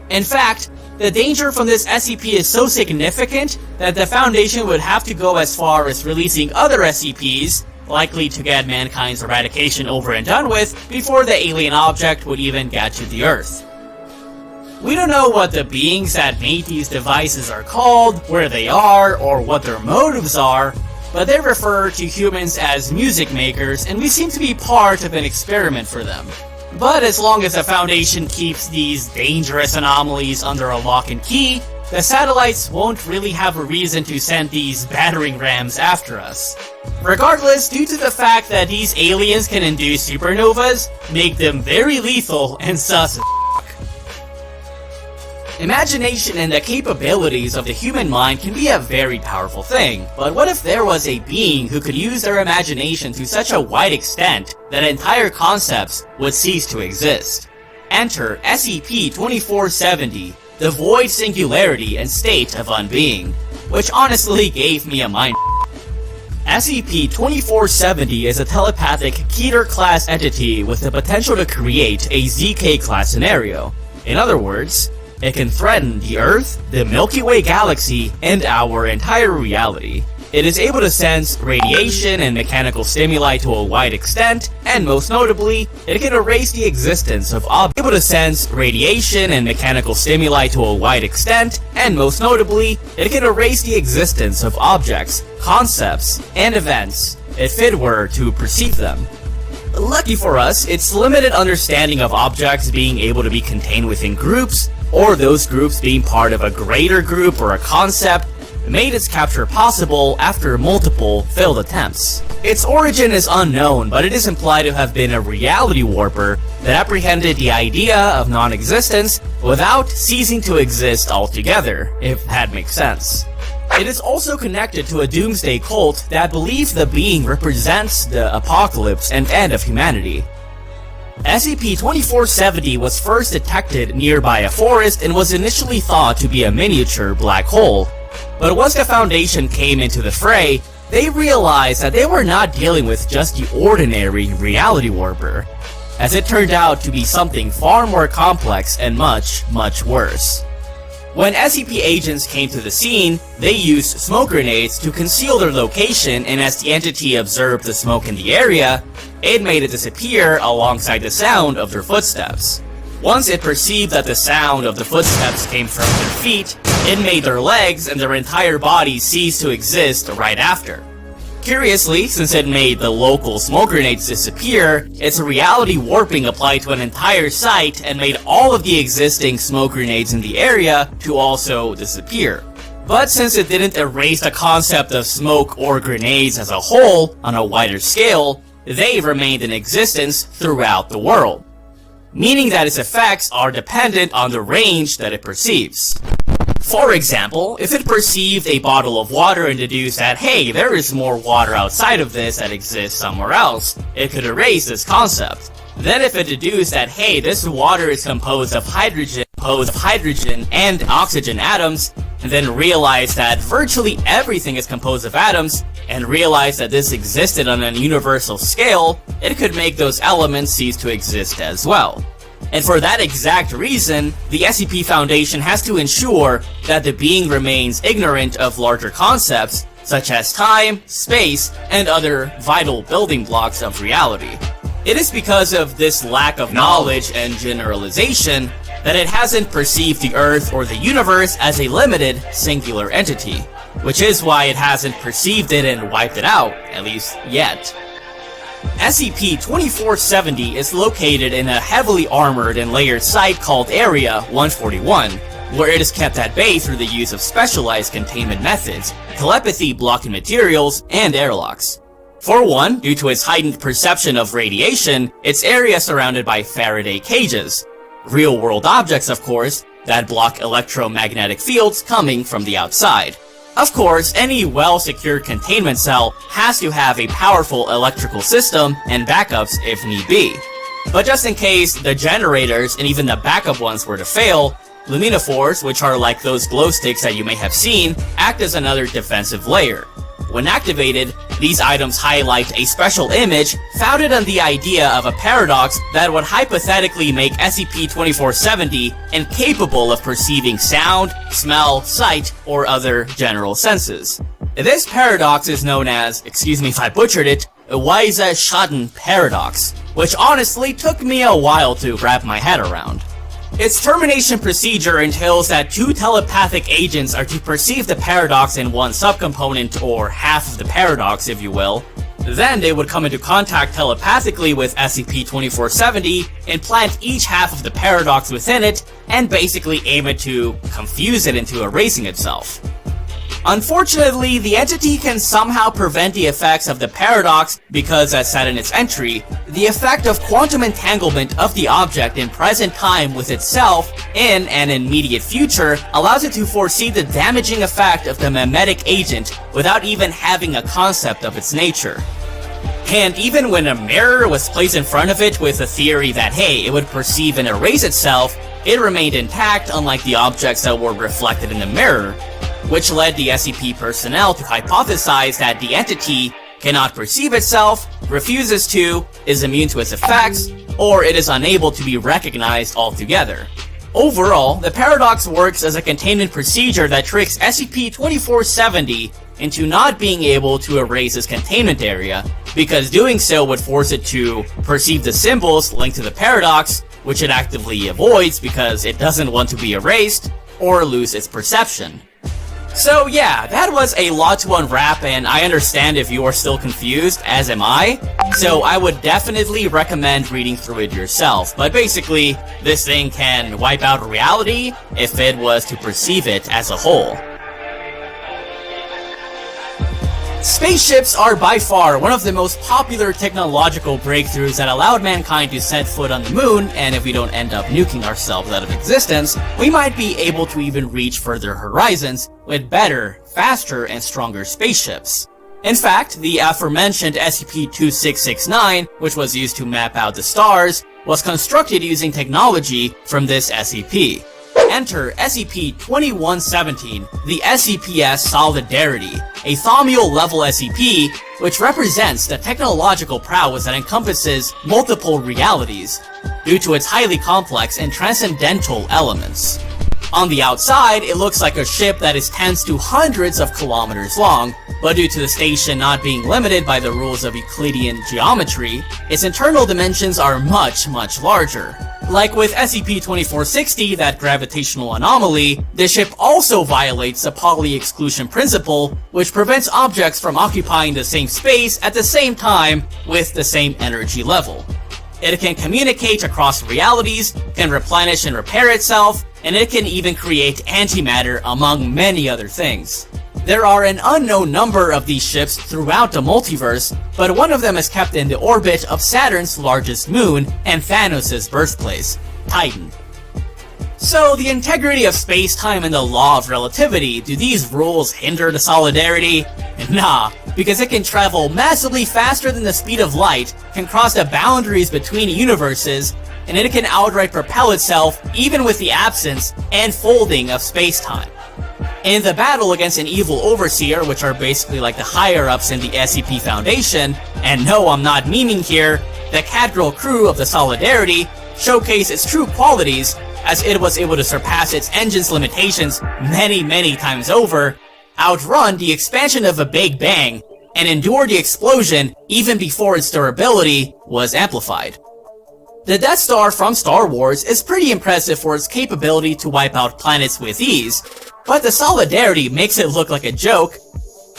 In fact, the danger from this SCP is so significant that the Foundation would have to go as far as releasing other SCPs, likely to get mankind's eradication over and done with, before the alien object would even get to the Earth. We don't know what the beings that made these devices are called, where they are, or what their motives are, but they refer to humans as music makers, and we seem to be part of an experiment for them. But as long as the Foundation keeps these dangerous anomalies under a lock and key, the satellites won't really have a reason to send these battering rams after us. Regardless, due to the fact that these aliens can induce supernovas, make them very lethal and sus as fuck. Imagination and the capabilities of the human mind can be a very powerful thing, but what if there was a being who could use their imagination to such a wide extent that entire concepts would cease to exist? Enter SCP-2470, the Void Singularity and State of Unbeing, which honestly gave me a mind. SCP-2470 is a telepathic Keter-class entity with the potential to create a ZK-class scenario. In other words, it can threaten the Earth, the Milky Way galaxy, and our entire reality. It is able to sense radiation and mechanical stimuli to a wide extent, and most notably, it can erase the existence of objects. Able to sense radiation and mechanical stimuli to a wide extent, and most notably, it can erase the existence of objects, concepts, and events, if it were to perceive them. Lucky for us, its limited understanding of objects being able to be contained within groups, or those groups being part of a greater group or a concept, made its capture possible after multiple failed attempts. Its origin is unknown, but it is implied to have been a reality warper that apprehended the idea of non-existence without ceasing to exist altogether, if that makes sense. It is also connected to a doomsday cult that believes the being represents the apocalypse and end of humanity. SCP-2470 was first detected nearby a forest and was initially thought to be a miniature black hole. But once the Foundation came into the fray, they realized that they were not dealing with just the ordinary reality warper, as it turned out to be something far more complex and much, much worse. When SCP agents came to the scene, they used smoke grenades to conceal their location, and as the entity observed the smoke in the area, it made it disappear alongside the sound of their footsteps. Once it perceived that the sound of the footsteps came from their feet, it made their legs and their entire body cease to exist right after. Curiously, since it made the local smoke grenades disappear, its reality warping applied to an entire site and made all of the existing smoke grenades in the area to also disappear. But since it didn't erase the concept of smoke or grenades as a whole on a wider scale, they remained in existence throughout the world, meaning that its effects are dependent on the range that it perceives. For example, if it perceived a bottle of water and deduced that, hey, there is more water outside of this that exists somewhere else, it could erase this concept. Then if it deduced that, hey, this water is composed of hydrogen and oxygen atoms, and then realized that virtually everything is composed of atoms, and realized that this existed on a universal scale, it could make those elements cease to exist as well. And for that exact reason, the SCP Foundation has to ensure that the being remains ignorant of larger concepts, such as time, space, and other vital building blocks of reality. It is because of this lack of knowledge and generalization that it hasn't perceived the Earth or the universe as a limited, singular entity, which is why it hasn't perceived it and wiped it out, at least yet. SCP-2470 is located in a heavily armored and layered site called Area 141, where it is kept at bay through the use of specialized containment methods, telepathy blocking materials, and airlocks. For one, due to its heightened perception of radiation, its area is surrounded by Faraday cages, real-world objects of course, that block electromagnetic fields coming from the outside. Of course, any well-secured containment cell has to have a powerful electrical system and backups if need be. But just in case the generators and even the backup ones were to fail, luminophores, which are like those glow sticks that you may have seen, act as another defensive layer. When activated, these items highlight a special image founded on the idea of a paradox that would hypothetically make SCP-2470 incapable of perceiving sound, smell, sight, or other general senses. This paradox is known as, excuse me if I butchered it, a Weisse-Schaden paradox, which honestly took me a while to wrap my head around. Its termination procedure entails that two telepathic agents are to perceive the paradox in one subcomponent, or half of the paradox if you will. Then they would come into contact telepathically with SCP-2470, implant each half of the paradox within it, and basically aim it to confuse it into erasing itself. Unfortunately, the entity can somehow prevent the effects of the paradox because, as said in its entry, the effect of quantum entanglement of the object in present time with itself in an immediate future allows it to foresee the damaging effect of the memetic agent without even having a concept of its nature. And even when a mirror was placed in front of it with a theory that, hey, it would perceive and erase itself, it remained intact unlike the objects that were reflected in the mirror, which led the SCP personnel to hypothesize that the entity cannot perceive itself, refuses to, is immune to its effects, or it is unable to be recognized altogether. Overall, the paradox works as a containment procedure that tricks SCP-2470 into not being able to erase its containment area, because doing so would force it to perceive the symbols linked to the paradox, which it actively avoids because it doesn't want to be erased or lose its perception. So yeah, that was a lot to unwrap, and I understand if you are still confused, as am I. So I would definitely recommend reading through it yourself. But basically, this thing can wipe out reality if it was to perceive it as a whole. Spaceships are by far one of the most popular technological breakthroughs that allowed mankind to set foot on the moon, and if we don't end up nuking ourselves out of existence, we might be able to even reach further horizons with better, faster, and stronger spaceships. In fact, the aforementioned SCP-2669, which was used to map out the stars, was constructed using technology from this SCP. Enter SCP-2117, the SCPS Solidarity, a Thaumiel-level SCP which represents the technological prowess that encompasses multiple realities, due to its highly complex and transcendental elements. On the outside, it looks like a ship that is tens to hundreds of kilometers long, but due to the station not being limited by the rules of Euclidean geometry, its internal dimensions are much, much larger. Like with SCP-2460, that gravitational anomaly, the ship also violates the Pauli exclusion principle, which prevents objects from occupying the same space at the same time with the same energy level. It can communicate across realities, can replenish and repair itself, and it can even create antimatter, among many other things. There are an unknown number of these ships throughout the multiverse, but one of them is kept in the orbit of Saturn's largest moon and Thanos' birthplace, Titan. So, the integrity of space-time and the law of relativity, do these rules hinder the solidarity? Nah, because it can travel massively faster than the speed of light, can cross the boundaries between universes, and it can outright propel itself even with the absence and folding of space-time. In the battle against an evil overseer, which are basically like the higher-ups in the SCP Foundation, and no, I'm not memeing here, the Catgirl crew of the Solidarity showcase its true qualities, as it was able to surpass its engine's limitations many times over, outrun the expansion of a Big Bang, and endure the explosion even before its durability was amplified. The Death Star from Star Wars is pretty impressive for its capability to wipe out planets with ease, but the Solidarity makes it look like a joke,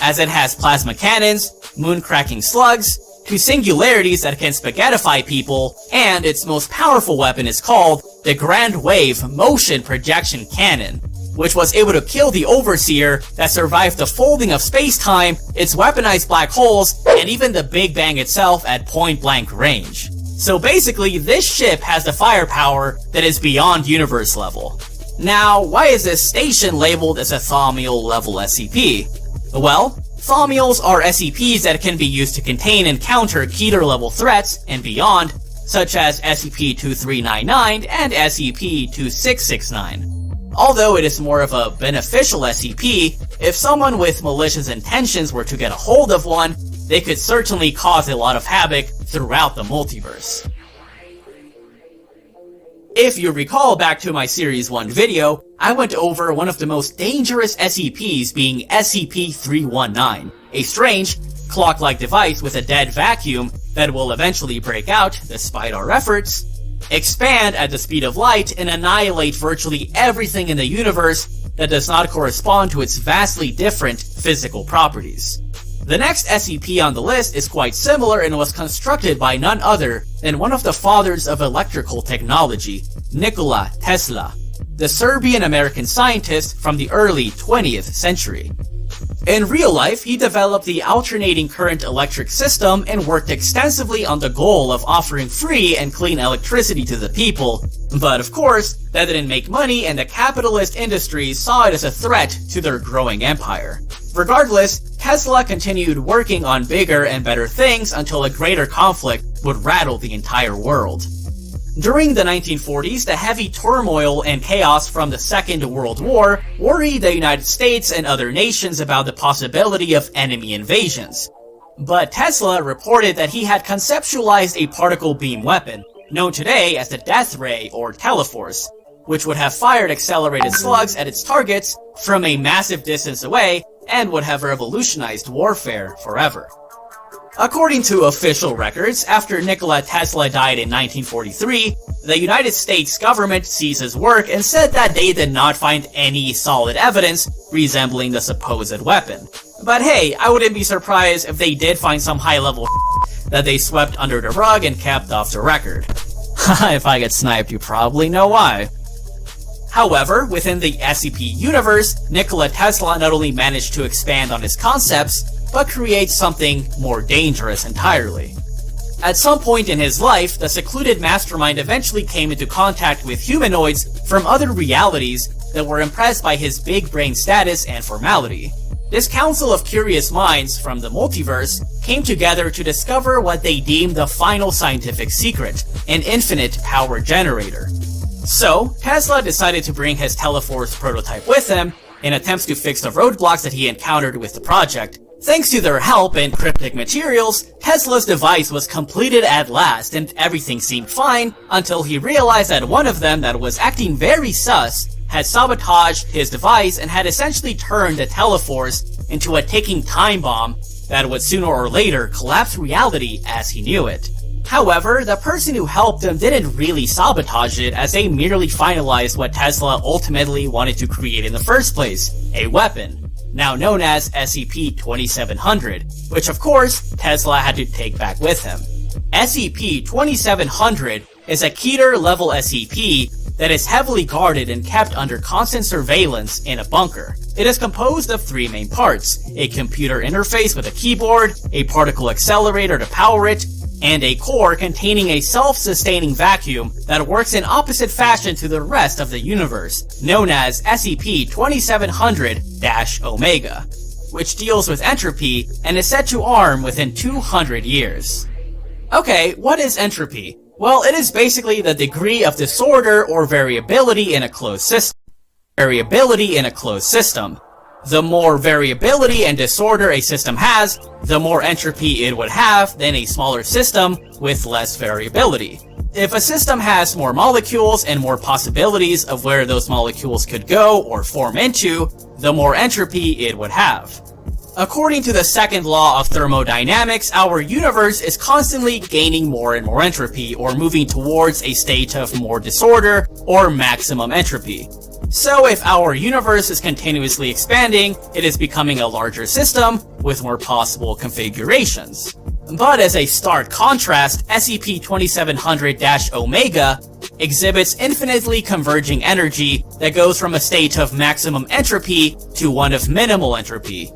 as it has plasma cannons, moon-cracking slugs, two singularities that can spaghettify people, and its most powerful weapon is called the Grand Wave Motion Projection Cannon, which was able to kill the Overseer that survived the folding of space-time, its weaponized black holes, and even the Big Bang itself at point-blank range. So basically, this ship has the firepower that is beyond universe level. Now, why is this station labeled as a Thaumiel level SCP? Well, Thaumiels are SCPs that can be used to contain and counter Keter level threats and beyond, such as SCP-2399 and SCP-2669. Although it is more of a beneficial SCP, if someone with malicious intentions were to get a hold of one, they could certainly cause a lot of havoc throughout the multiverse. If you recall back to my Series 1 video, I went over one of the most dangerous SCPs being SCP-319, a strange, clock-like device with a dead vacuum that will eventually break out, despite our efforts, expand at the speed of light, and annihilate virtually everything in the universe that does not correspond to its vastly different physical properties. The next SCP on the list is quite similar and was constructed by none other than one of the fathers of electrical technology, Nikola Tesla, the Serbian-American scientist from the early 20th century. In real life, he developed the alternating current electric system and worked extensively on the goal of offering free and clean electricity to the people, but of course, that didn't make money and the capitalist industries saw it as a threat to their growing empire. Regardless, Tesla continued working on bigger and better things until a greater conflict would rattle the entire world. During the 1940s, the heavy turmoil and chaos from the Second World War worried the United States and other nations about the possibility of enemy invasions. But Tesla reported that he had conceptualized a particle beam weapon, known today as the Death Ray or Teleforce, which would have fired accelerated slugs at its targets from a massive distance away and would have revolutionized warfare forever. According to official records, after Nikola Tesla died in 1943, the United States government ceased his work and said that they did not find any solid evidence resembling the supposed weapon. But hey, I wouldn't be surprised if they did find some high-level that they swept under the rug and kept off the record. If I get sniped, you probably know why. However, within the SCP universe, Nikola Tesla not only managed to expand on his concepts, but create something more dangerous entirely. At some point in his life, the secluded mastermind eventually came into contact with humanoids from other realities that were impressed by his big brain status and formality. This council of curious minds from the multiverse came together to discover what they deemed the final scientific secret, an infinite power generator. So, Tesla decided to bring his Teleforce prototype with him in attempts to fix the roadblocks that he encountered with the project. Thanks to their help and cryptic materials, Tesla's device was completed at last and everything seemed fine until he realized that one of them that was acting very sus had sabotaged his device and had essentially turned the Teleforce into a ticking time bomb that would sooner or later collapse reality as he knew it. However, the person who helped him didn't really sabotage it, as they merely finalized what Tesla ultimately wanted to create in the first place, a weapon, now known as SCP-2700, which of course, Tesla had to take back with him. SCP-2700 is a Keter-level SCP that is heavily guarded and kept under constant surveillance in a bunker. It is composed of three main parts: a computer interface with a keyboard, a particle accelerator to power it, and a core containing a self-sustaining vacuum that works in opposite fashion to the rest of the universe, known as SCP-2700-Omega, which deals with entropy and is set to arm within 200 years. Okay, what is entropy? Well, it is basically the degree of disorder or variability in a closed system. The more variability and disorder a system has, the more entropy it would have than a smaller system with less variability. If a system has more molecules and more possibilities of where those molecules could go or form into, the more entropy it would have. According to the second law of thermodynamics, our universe is constantly gaining more and more entropy, or moving towards a state of more disorder or maximum entropy. So if our universe is continuously expanding, it is becoming a larger system with more possible configurations. But as a stark contrast, SCP-2700-Omega exhibits infinitely converging energy that goes from a state of maximum entropy to one of minimal entropy,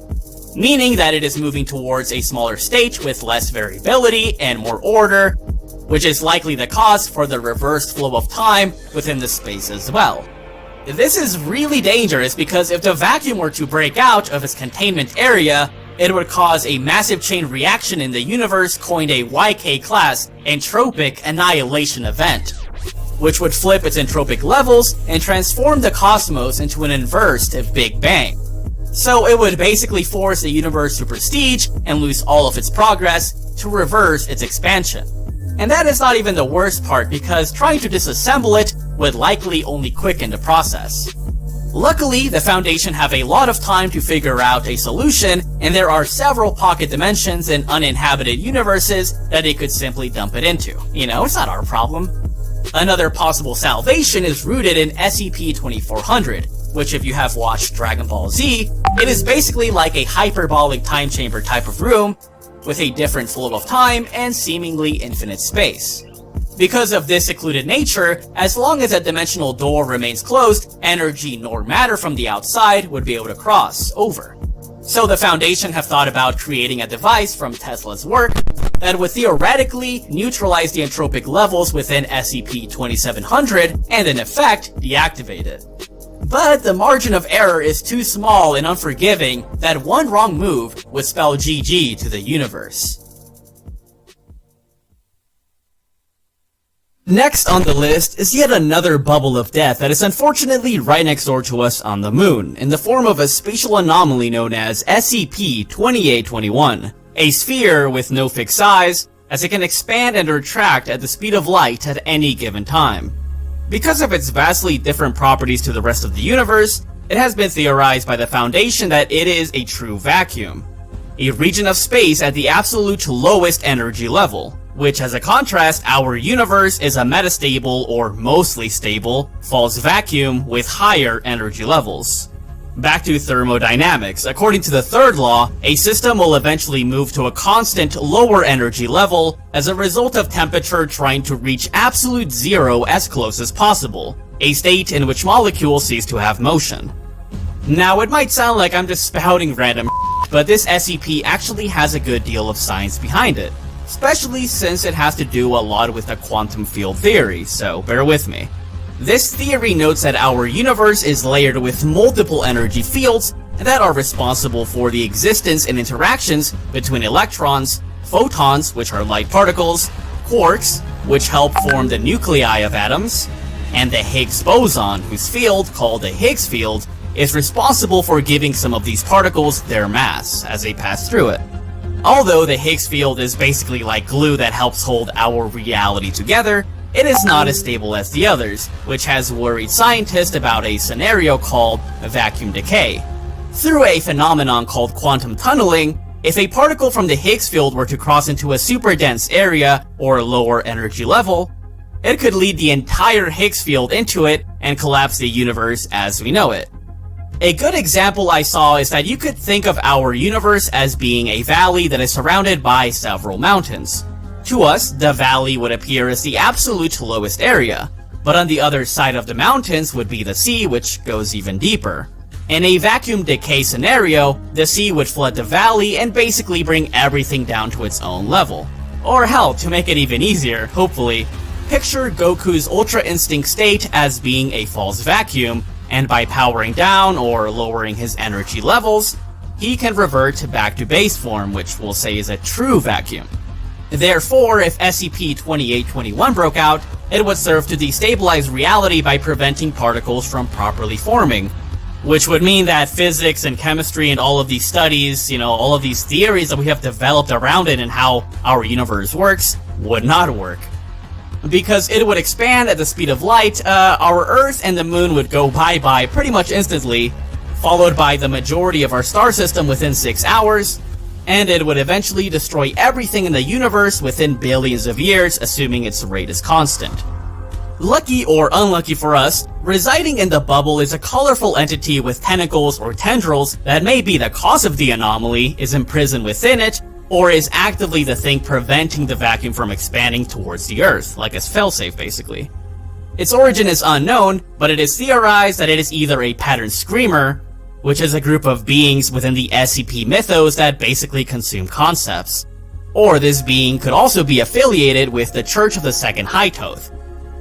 meaning that it is moving towards a smaller state with less variability and more order, which is likely the cause for the reversed flow of time within the space as well. This is really dangerous because if the vacuum were to break out of its containment area, it would cause a massive chain reaction in the universe coined a YK-class entropic annihilation event, which would flip its entropic levels and transform the cosmos into an inverse Big Bang. So it would basically force the universe to prestige and lose all of its progress to reverse its expansion. And that is not even the worst part, because trying to disassemble it would likely only quicken the process. Luckily, the Foundation have a lot of time to figure out a solution, and there are several pocket dimensions and uninhabited universes that they could simply dump it into. You know, it's not our problem. Another possible salvation is rooted in SCP-2400, which, if you have watched Dragon Ball Z, it is basically like a hyperbolic time chamber type of room with a different flow of time and seemingly infinite space. Because of this secluded nature, as long as a dimensional door remains closed, energy nor matter from the outside would be able to cross over. So the Foundation have thought about creating a device from Tesla's work that would theoretically neutralize the entropic levels within SCP-2700 and in effect deactivate it. But the margin of error is too small and unforgiving that one wrong move would spell GG to the universe. Next on the list is yet another bubble of death that is unfortunately right next door to us on the moon, in the form of a spatial anomaly known as SCP-2821, a sphere with no fixed size, as it can expand and retract at the speed of light at any given time. Because of its vastly different properties to the rest of the universe, it has been theorized by the Foundation that it is a true vacuum, a region of space at the absolute lowest energy level, which, as a contrast, our universe is a metastable or mostly stable false vacuum with higher energy levels. Back to thermodynamics. According to the third law, a system will eventually move to a constant lower energy level as a result of temperature trying to reach absolute zero as close as possible, a state in which molecules cease to have motion. Now, it might sound like I'm just spouting random but this SCP actually has a good deal of science behind it, especially since it has to do a lot with the quantum field theory, so bear with me. This theory notes that our universe is layered with multiple energy fields that are responsible for the existence and interactions between electrons, photons, which are light particles, quarks, which help form the nuclei of atoms, and the Higgs boson, whose field, called the Higgs field, is responsible for giving some of these particles their mass as they pass through it. Although the Higgs field is basically like glue that helps hold our reality together, it is not as stable as the others, which has worried scientists about a scenario called vacuum decay. Through a phenomenon called quantum tunneling, if a particle from the Higgs field were to cross into a super dense area or lower energy level, it could lead the entire Higgs field into it and collapse the universe as we know it. A good example I saw is that you could think of our universe as being a valley that is surrounded by several mountains. To us, the valley would appear as the absolute lowest area, but on the other side of the mountains would be the sea, which goes even deeper. In a vacuum decay scenario, the sea would flood the valley and basically bring everything down to its own level. Or hell, to make it even easier, hopefully, picture Goku's Ultra Instinct state as being a false vacuum, and by powering down or lowering his energy levels, he can revert back to base form, which we'll say is a true vacuum. Therefore, if SCP-2821 broke out, it would serve to destabilize reality by preventing particles from properly forming, which would mean that physics and chemistry and all of these studies, all of these theories that we have developed around it and how our universe works, would not work. Because it would expand at the speed of light, our Earth and the Moon would go bye-bye pretty much instantly, followed by the majority of our star system within 6 hours, and it would eventually destroy everything in the universe within billions of years, assuming its rate is constant. Lucky or unlucky for us, residing in the bubble is a colorful entity with tentacles or tendrils that may be the cause of the anomaly, is imprisoned within it, or is actively the thing preventing the vacuum from expanding towards the Earth, like a failsafe basically. Its origin is unknown, but it is theorized that it is either a pattern screamer, which is a group of beings within the SCP mythos that basically consume concepts, or this being could also be affiliated with the Church of the Second High Toth,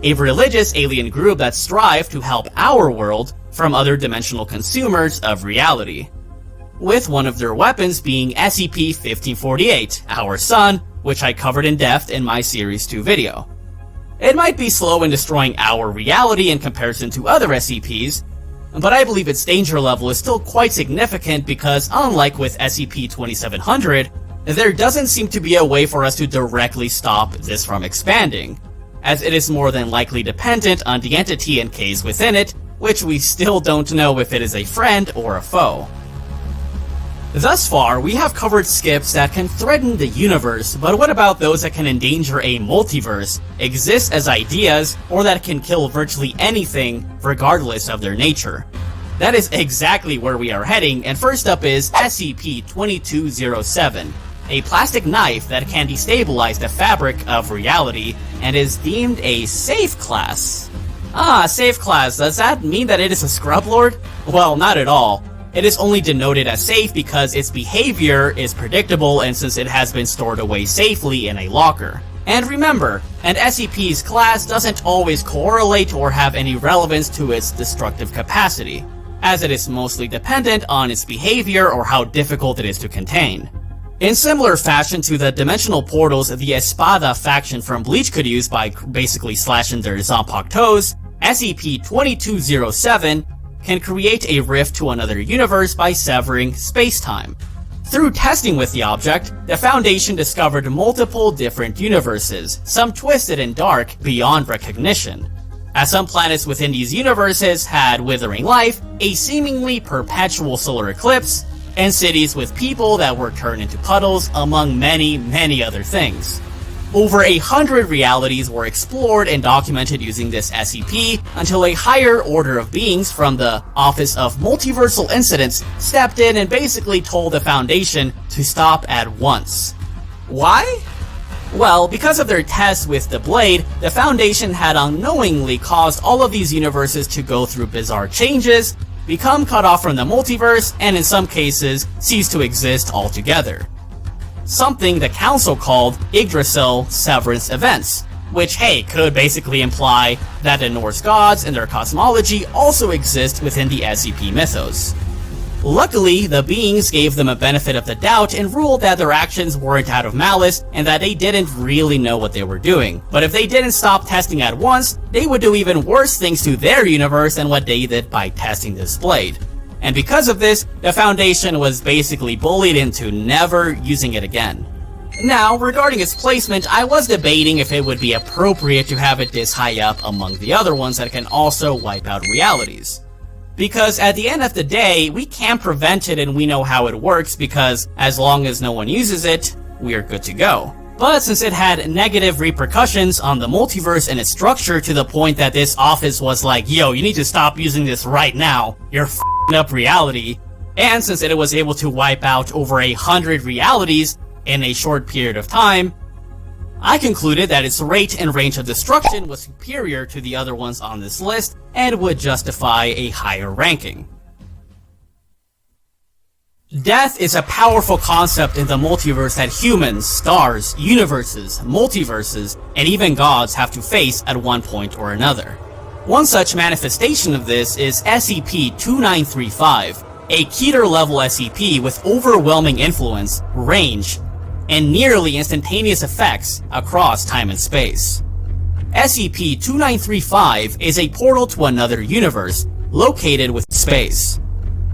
a religious alien group that strive to help our world from other dimensional consumers of reality, with one of their weapons being SCP-1548, our sun, which I covered in depth in my Series 2 video. It might be slow in destroying our reality in comparison to other SCPs, but I believe its danger level is still quite significant because, unlike with SCP-2700, there doesn't seem to be a way for us to directly stop this from expanding, as it is more than likely dependent on the entity encased within it, which we still don't know if it is a friend or a foe. Thus far, we have covered skips that can threaten the universe, but what about those that can endanger a multiverse, exist as ideas, or that can kill virtually anything, regardless of their nature? That is exactly where we are heading, and first up is SCP-2207, a plastic knife that can destabilize the fabric of reality, and is deemed a safe class. Ah, safe class, does that mean that it is a scrub lord? Well, not at all. It is only denoted as safe because its behavior is predictable and since it has been stored away safely in a locker. And remember, an SCP's class doesn't always correlate or have any relevance to its destructive capacity, as it is mostly dependent on its behavior or how difficult it is to contain. In similar fashion to the dimensional portals the Espada faction from Bleach could use by basically slashing their Zompok toes, SCP-2207 can create a rift to another universe by severing space-time. Through testing with the object, the Foundation discovered multiple different universes, some twisted and dark beyond recognition, as some planets within these universes had withering life, a seemingly perpetual solar eclipse, and cities with people that were turned into puddles, among many other things. Over 100 realities were explored and documented using this SCP until a higher order of beings from the Office of Multiversal Incidents stepped in and basically told the Foundation to stop at once. Why? Well, because of their tests with the Blade, the Foundation had unknowingly caused all of these universes to go through bizarre changes, become cut off from the multiverse, and in some cases, cease to exist altogether. Something the Council called Yggdrasil severance events, which, hey, could basically imply that the Norse gods and their cosmology also exist within the SCP mythos. Luckily, the beings gave them a benefit of the doubt and ruled that their actions weren't out of malice and that they didn't really know what they were doing. But if they didn't stop testing at once, they would do even worse things to their universe than what they did by testing this blade. And because of this, the Foundation was basically bullied into never using it again. Now, regarding its placement, I was debating if it would be appropriate to have it this high up among the other ones that can also wipe out realities. Because at the end of the day, we can't prevent it and we know how it works because as long as no one uses it, we are good to go. But since it had negative repercussions on the multiverse and its structure to the point that this office was like, yo, you need to stop using this right now, you're f***ing up reality, and since it was able to wipe out over 100 realities in a short period of time, I concluded that its rate and range of destruction was superior to the other ones on this list and would justify a higher ranking. Death is a powerful concept in the multiverse that humans, stars, universes, multiverses, and even gods have to face at one point or another. One such manifestation of this is SCP-2935, a Keter-level SCP with overwhelming influence, range, and nearly instantaneous effects across time and space. SCP-2935 is a portal to another universe located within space.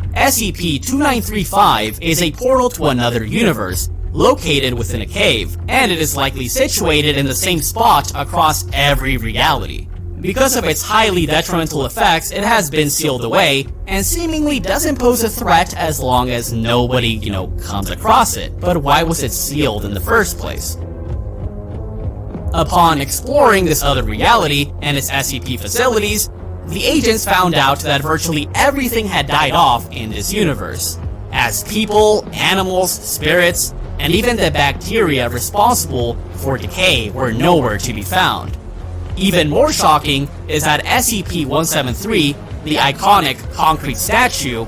SCP-2935 is a portal to another universe located within a cave, and it is likely situated in the same spot across every reality. Because of its highly detrimental effects, it has been sealed away, and seemingly doesn't pose a threat as long as nobody, comes across it. But why was it sealed in the first place? Upon exploring this other reality and its SCP facilities, the agents found out that virtually everything had died off in this universe, as people, animals, spirits, and even the bacteria responsible for decay were nowhere to be found. Even more shocking is that SCP-173, the iconic concrete statue,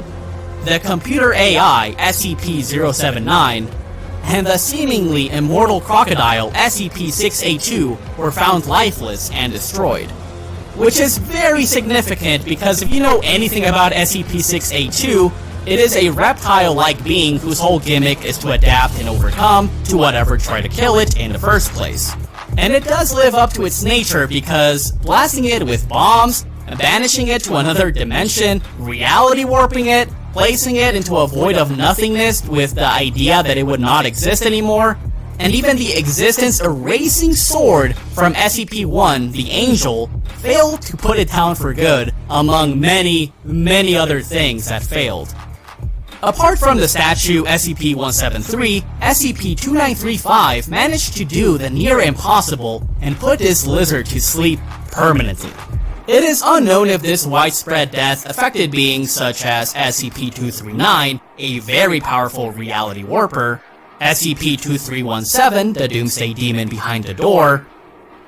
the computer AI SCP-079, and the seemingly immortal crocodile SCP-682 were found lifeless and destroyed. Which is very significant because if you know anything about SCP-682, it is a reptile-like being whose whole gimmick is to adapt and overcome to whatever tried to kill it in the first place. And it does live up to its nature because blasting it with bombs, banishing it to another dimension, reality warping it, placing it into a void of nothingness with the idea that it would not exist anymore, and even the existence erasing sword from SCP-1, the Angel, failed to put it down for good, among many, many other things that failed. Apart from the statue SCP-173, SCP-2935 managed to do the near impossible and put this lizard to sleep permanently. It is unknown if this widespread death affected beings such as SCP-239, a very powerful reality warper, SCP-2317, the Doomsday Demon behind the door,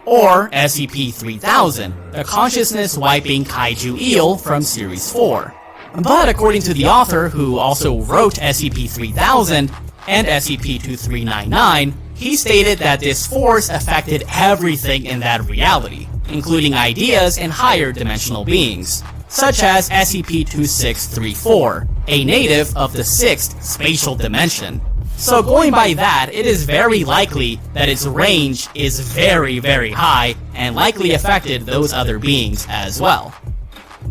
or SCP-3000, the consciousness-wiping kaiju eel from Series 4. But according to the author, who also wrote SCP-3000 and SCP-2399, he stated that this force affected everything in that reality, including ideas and higher dimensional beings, such as SCP-2634, a native of the 6th spatial dimension. So going by that, it is very likely that its range is very, very high and likely affected those other beings as well.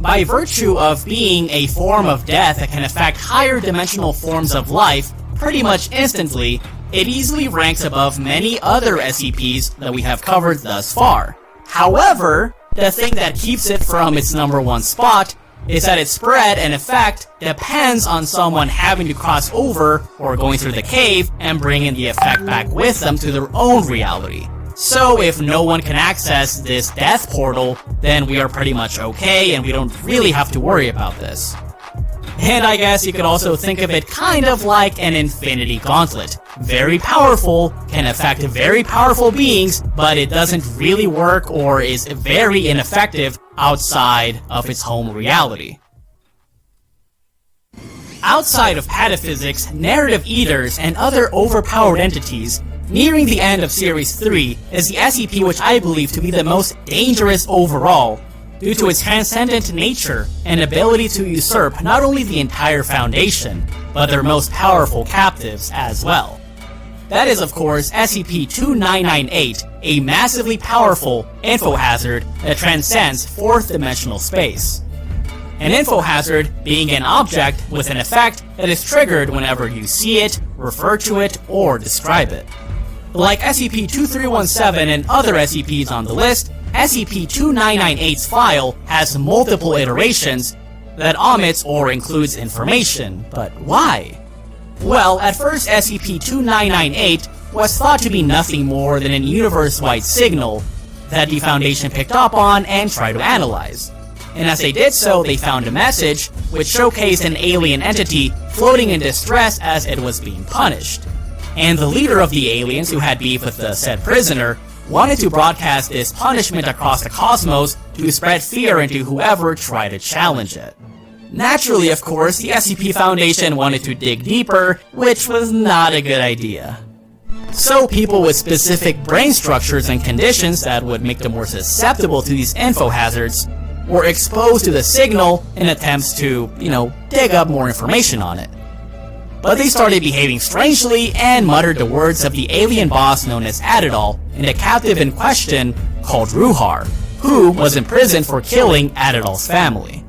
By virtue of being a form of death that can affect higher dimensional forms of life pretty much instantly, it easily ranks above many other SCPs that we have covered thus far. However, the thing that keeps it from its number one spot is that its spread and effect depends on someone having to cross over or going through the cave and bringing the effect back with them to their own reality. So if no one can access this death portal, then we are pretty much okay and we don't really have to worry about this. And I guess you could also think of it kind of like an infinity gauntlet. Very powerful, can affect very powerful beings, but it doesn't really work or is very ineffective outside of its home reality. Outside of pataphysics, narrative eaters, and other overpowered entities, nearing the end of Series 3 is the SCP which I believe to be the most dangerous overall, due to its transcendent nature and ability to usurp not only the entire Foundation, but their most powerful captives as well. That is, of course, SCP-2998, a massively powerful info hazard that transcends 4th dimensional space. An info hazard being an object with an effect that is triggered whenever you see it, refer to it, or describe it. Like SCP-2317 and other SCPs on the list, SCP-2998's file has multiple iterations that omits or includes information, but why? Well, at first SCP-2998 was thought to be nothing more than a universe-wide signal that the Foundation picked up on and tried to analyze. And as they did so, they found a message which showcased an alien entity floating in distress as it was being punished. And the leader of the aliens, who had beef with the said prisoner, wanted to broadcast this punishment across the cosmos to spread fear into whoever tried to challenge it. Naturally, of course, the SCP Foundation wanted to dig deeper, which was not a good idea. So people with specific brain structures and conditions that would make them more susceptible to these info hazards were exposed to the signal in attempts to, dig up more information on it. But they started behaving strangely and muttered the words of the alien boss known as Adidal and the captive in question called Ruhar, who was imprisoned for killing Adidal's family.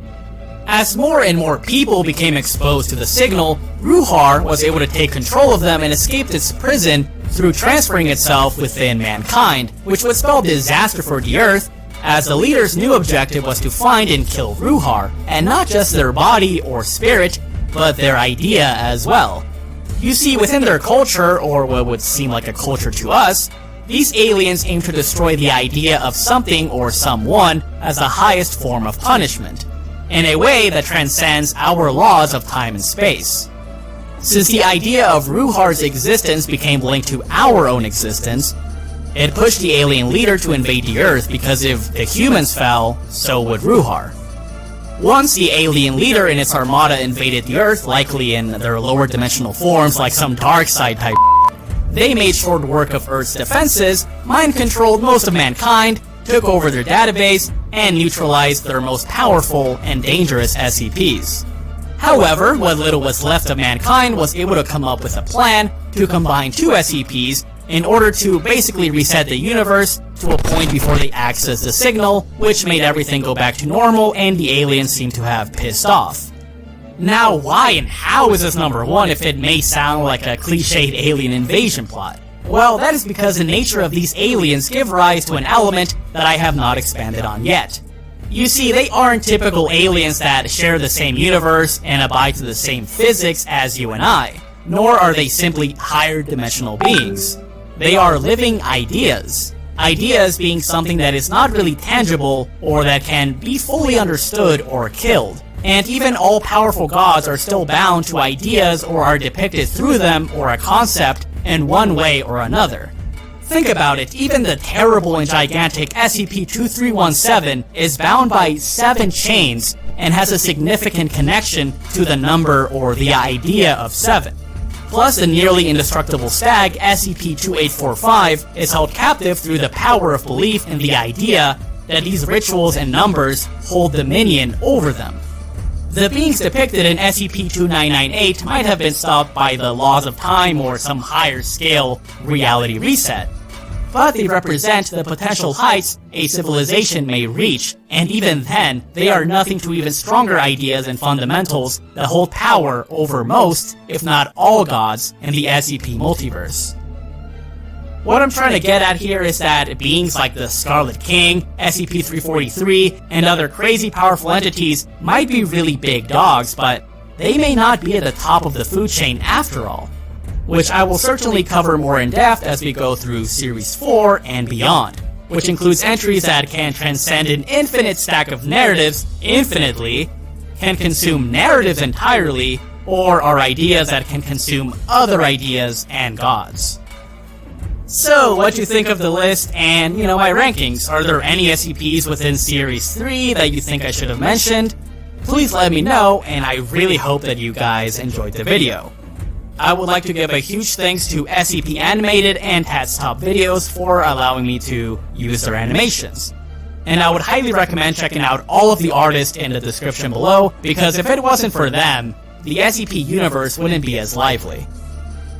As more and more people became exposed to the signal, Ruhar was able to take control of them and escaped its prison through transferring itself within mankind, which would spell disaster for the Earth, as the leader's new objective was to find and kill Ruhar, and not just their body or spirit, but their idea as well. You see, within their culture, or what would seem like a culture to us, these aliens aim to destroy the idea of something or someone as the highest form of punishment, in a way that transcends our laws of time and space. Since the idea of Ruhar's existence became linked to our own existence, it pushed the alien leader to invade the Earth, because if the humans fell, so would Ruhar. Once the alien leader and its armada invaded the Earth, likely in their lower dimensional forms like some dark side type, they made short work of Earth's defenses, mind-controlled most of mankind, took over their database, and neutralized their most powerful and dangerous SCPs. However, what little was left of mankind was able to come up with a plan to combine two SCPs in order to basically reset the universe to a point before they accessed the signal, which made everything go back to normal and the aliens seem to have pissed off. Now, why and how is this number one if it may sound like a cliched alien invasion plot? Well, that is because the nature of these aliens give rise to an element that I have not expanded on yet. You see, they aren't typical aliens that share the same universe and abide to the same physics as you and I, nor are they simply higher dimensional beings. They are living ideas. Ideas being something that is not really tangible or that can be fully understood or killed. And even all-powerful gods are still bound to ideas or are depicted through them or a concept in one way or another. Think about it, even the terrible and gigantic SCP-2317 is bound by 7 chains and has a significant connection to the number or the idea of 7. Plus, the nearly indestructible stag SCP-2845 is held captive through the power of belief in the idea that these rituals and numbers hold dominion over them. The beings depicted in SCP-2998 might have been stopped by the laws of time or some higher scale reality reset, but they represent the potential heights a civilization may reach, and even then, they are nothing to even stronger ideas and fundamentals that hold power over most, if not all gods, in the SCP multiverse. What I'm trying to get at here is that beings like the Scarlet King, SCP-343, and other crazy powerful entities might be really big dogs, but they may not be at the top of the food chain after all, which I will certainly cover more in depth as we go through Series 4 and beyond, which includes entries that can transcend an infinite stack of narratives infinitely, can consume narratives entirely, or are ideas that can consume other ideas and gods. So, what do you think of the list and, my rankings? Are there any SCPs within Series 3 that you think I should have mentioned? Please let me know, and I really hope that you guys enjoyed the video. I would like to give a huge thanks to SCP Animated and Tat's Top Videos for allowing me to use their animations. And I would highly recommend checking out all of the artists in the description below, because if it wasn't for them, the SCP universe wouldn't be as lively.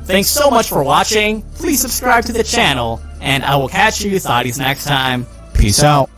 Thanks so much for watching, please subscribe to the channel, and I will catch you thotties next time. Peace out.